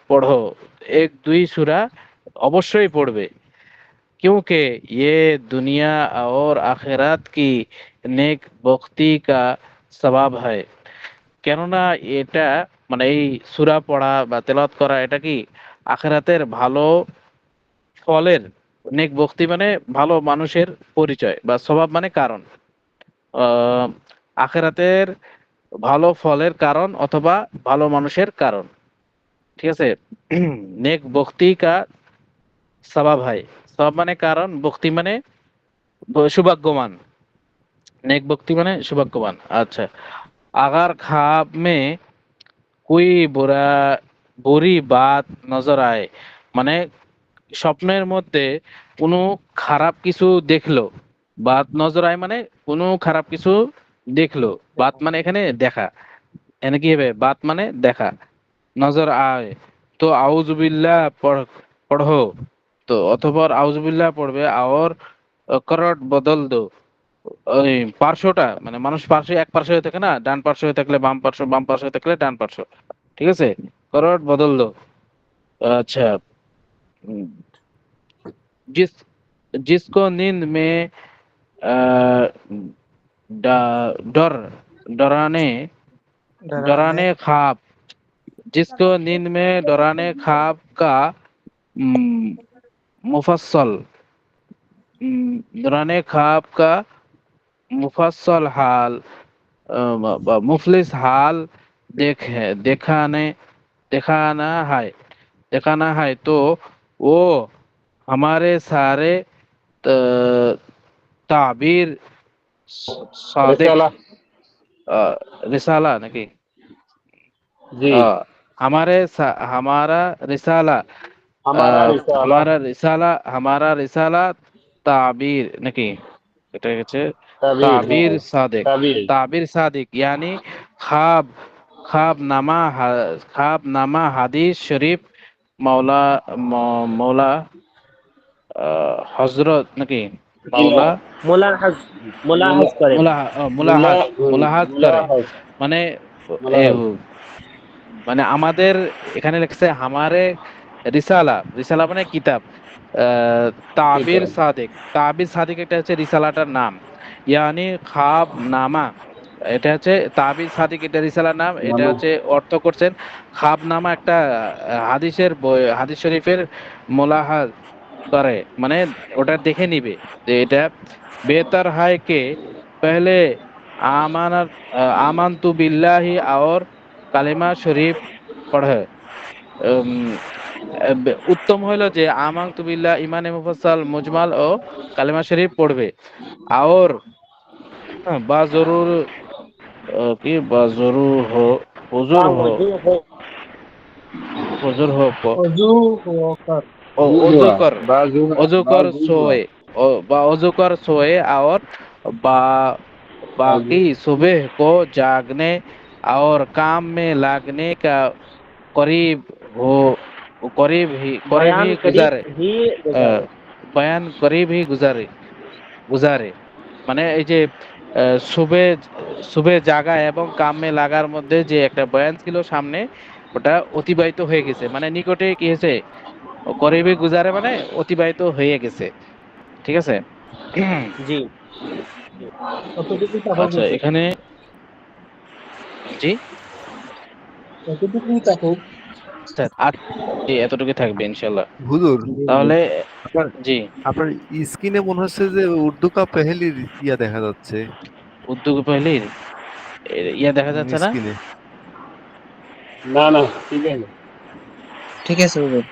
पढ़ो एक दुई सूरा অবশ্যই পড়বে क्योंकि ये दुनिया और आखिरत की नेक बख्ती का সওয়াব है কেননা এটা মানে এই সূরা পড়া বা তেলাওয়াত করা এটা কি আখিরাতের ভালো ফলের নেক বখতি মানে ভালো মানুষের পরিচয় বা স্বভাব মানে কারণ আহ আখিরাতের ভালো ফলের কারণ অথবা ভালো মানুষের কারণ ঠিক আছে নেক বখতি কা সওয়াব হয় সওয়াব মানে কারণ বখতি মানে সৌভাগ্যবান नेक भक्ति माने सौभाग्यवान अच्छा अगर ख्वाब में कोई बुरी बात नजर आए মানে স্বপ্নের মধ্যে কোনো খারাপ কিছু দেখলো বাত নজর আয় মানে কোনো খারাপ কিছু দেখলো বাত মানে এখানে দেখা এখানে কি হবে বাত মানে দেখা নজর আয় তো আউজুবিল্লাহ পড়ো তো অথবা আউজুবিল্লাহ পড়বে আর করট বদল দো ওই পার্শ্বটা মানে মানুষ পার্শ্বে এক পার্শ্ব হয়ে থাকে না ডান পার্শ্ব হয়ে থাকলে বাম পার্শ্ব হয়ে থাকলে ডান পার্শ্ব ঠিক আছে করট বদল দো अच्छा जिस जिसको नींद में अ, डर डराने डराने डराने ख्वाब जिसको नींद में डराने ख्वाब का उम, मुफस्सल डराने ख्वाब का मुफस्सल हाल मुफलिस हाल देखाने दिखाना है तो वो हमारे सारे ताबीर सादिक रिसाला रिसाला नाকি जी हमारा रिसाला हमारा रिसाला हमारा रिसाला ताबीर নাকি এটা হচ্ছে ताबीर ताबीर सादिक यानी ख्वाब ख्वाब नामा हादिस शरीफ मौला मौला हजरत নাকি मिला মাওলা মুলাহাজ मुला মুলাহাজ করেন। मुला মুলাহাজ করে मुलाहज মানে এ, मुलाहज মানে আমাদের এখানে লিখছে হামারে রিসালা মানে কিতাব আহ, किताब তাবির সাদিক এটা হচ্ছে রিসালাটার নাম ইয়ানি খাব নামা এটা হচ্ছে তাবির সাদিক এটা রিসালার নাম এটা नामा হচ্ছে অর্থ করছেন খাব নামা একটা হাদিসের বই হাদিস শরীফের মোলাহাজ করে মানে ওটা দেখে নিবে যে এটা বেহतर है कि पहले आमाना आमन्तु बिल्लाहि और কালেমা শরীফ পড়ে উত্তম হলো যে আমানতু বিল্লাহ ইমানে মুফাসসাল মুজমাল ও কালেমা শরীফ পড়বে और বা জরুর কি বা জরুর হো হুজুর বা হো ওযু হো হুজুর হো অজু ওয়াকার অজু बुजुआ কর অজু কর बुजुआ सोए বা অজু কর सोए और बा बाकी सुबह को जागने और काम में लगने का करीब हो करीब বয়ান ही করিব गुजारे হি আহ, গুজারে। বয়ান করিব ही গুজারে মানে এই যে শুবে শুবে জাগা এবং কামে লাগার মধ্যে যে একটা বয়ান ছিল সামনে ওটা অতিবাহিত হয়ে গেছে মানে নিকটে কি হয়েছে করিবি গুজারে মানে অতিবাহিত হয়ে গেছে ঠিক আছে জি কতটুকু তাফাক আচ্ছা হয়েছে এখানে জি কতটুকু তাফাক আচ্ছা জি এতটুকু থাকবে ইনশাল্লাহ হুজুর জি জি। তাহলে আপনার জি আপনার স্ক্রিনে মনে হচ্ছে যে উর্দু কা পেহেলি ইয়া দেখা যাচ্ছে উদ্যোগ পহলির ইয়া দেখা যাচ্ছে না স্ক্রিনে। ना ना ठीक है ঠিক আছে হুজুর।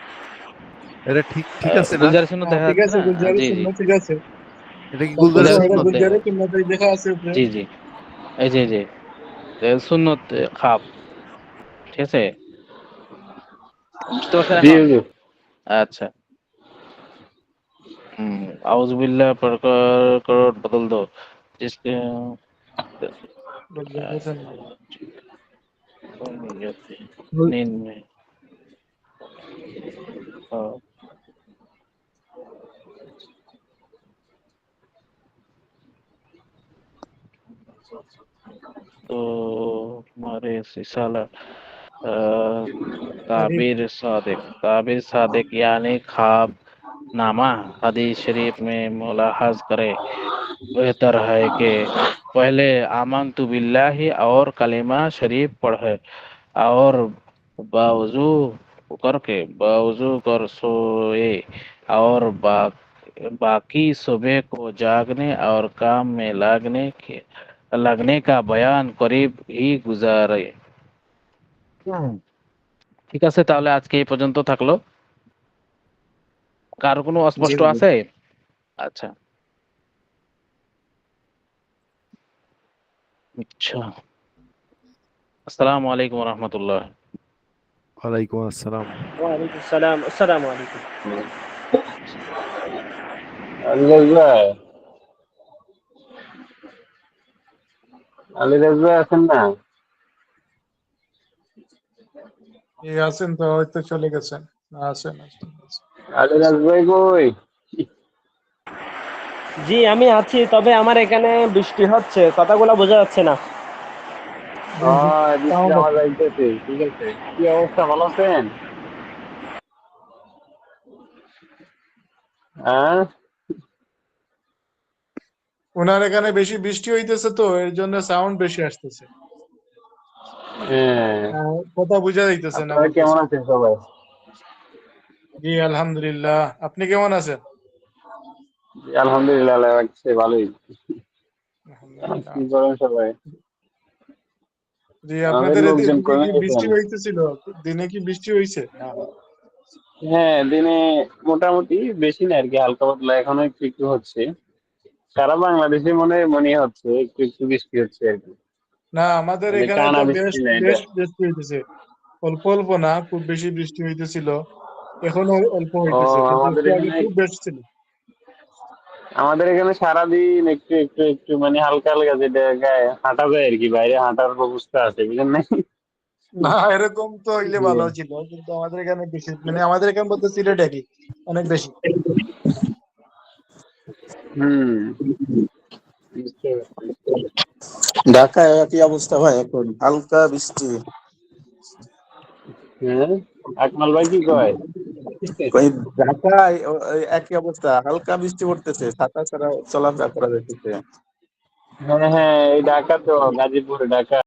এটা ঠিক ঠিক আছে না? গুলজার সুন্নত দেখা ঠিক যাচ্ছে আছে না গুলজারি জি জি সুন্নাত ঠিক আছে এটা কি গুলজারের বলতেছে গুলজার এটা সুন্নত? সুন্নত গুলজারি সুন্নাত দেখা আছে উপরে জি জি এই যে সুন্নত খাপ ঠিক আছে বুঝতে পারছেন जी এখন हुजूर আচ্ছা আউযুবিল্লাহ পড় বদল দো जिसके গুলজারি সুন্নাত नींद में हाँ, तो हमारे सिसाला ताबीर सादिक यानी ख्वाब नामा हदीस शरीफ में मुलाहाज करे बेहतर है कि पहले आमन्तु बिल्लाहि और कलिमा शरीफ पढ़े और बावजू बावजू कर सोए और बाकी सुबह को जागने और काम में लगने का बयान करीब ही गुजारे ঠিক আছে তাহলে আজকে এই পর্যন্ত থাকলো কার কোনো জি অস্পষ্ট হুজুর। আছে আচ্ছা আচ্ছা আসসালামু আলাইকুম রহমতুল্লাহ ওয়ালাইকুম আসসালাম। ওয়ালাইকুম আসসালাম। আসসালামু আলাইকুম। আলী রাজা আছেন না এই আছেন তো হয়তো চলে গেছেন আছেন আছেন আলী রাজ ভাই কই জি আমি আছি, তবে আমার এখানে বৃষ্টি হচ্ছে, কথাগুলো বোঝা যাচ্ছে না। বৃষ্টি সাউন্ড আমার আছে যাইতেছে ঠিক আছে কি অবস্থা ভালো আছেন হ্যাঁ ওনার এখানে বেশি বৃষ্টি হইতেছে তো এর জন্য সাউন্ড বেশি আসতেছে হ্যাঁ কথা বোঝা যাইতেছে না আপনারা কেমন বলতেছে আছেন সবাই জি আলহামদুলিল্লাহ আপনি কেমন আছেন জি, আলহামদুলিল্লাহ আল্লাহ রাখছে ভালোই আলহামদুলিল্লাহ কি করেন সবাই জি আমাদের আপনাদের লোকজন এদিকে কমে কি বৃষ্টি গেছেন হইতেছিল দিনে কি বৃষ্টি হইছে হ্যাঁ, দিনে মোটামুটি বেশি না আরকি, হালকা পাতলা এখনো একটু একটু হচ্ছে। সারা বাংলাদেশে মনে হচ্ছে একটু একটু বৃষ্টি হচ্ছে আরকি। না, আমাদের মানে এখানে টানা তো বেশ বৃষ্টি না এটা। বেশ বৃষ্টি হইতেছে। অল্প অল্প না, খুব বেশি বৃষ্টি হইতেছিল। এখনো অল্প ও, হইতেছে, কিন্তু আমাদের একটু আগে এখানে খুব বেশি ছিল। সারাদিন একটু একটু একটু মানে হালকা হালকা, যেটা গায়ে হাঁটা যায় আরকি, বাইরে হাঁটার অবস্থা আছে, বুঝলেন নাই? না, এরকম তো হইলে ভালো ছিল, কিন্তু আমাদের এখানে বেশি, মানে আমাদের এখানে বলতে সিলেট আর কি, অনেক বেশি। হুম, বুঝতে পারছি। ঢাকায় একই অবস্থা ভাই, এখন হালকা বৃষ্টি। হ্যাঁ, আকমাল ভাই কি কয়? ওই ঢাকায় ওই একই অবস্থা, হালকা বৃষ্টি পড়তেছে, ছাতা ছাড়া চলাফেরা করা যাইতেছে। হ্যাঁ হ্যাঁ, এই ঢাকা তো, গাজীপুর ঢাকা।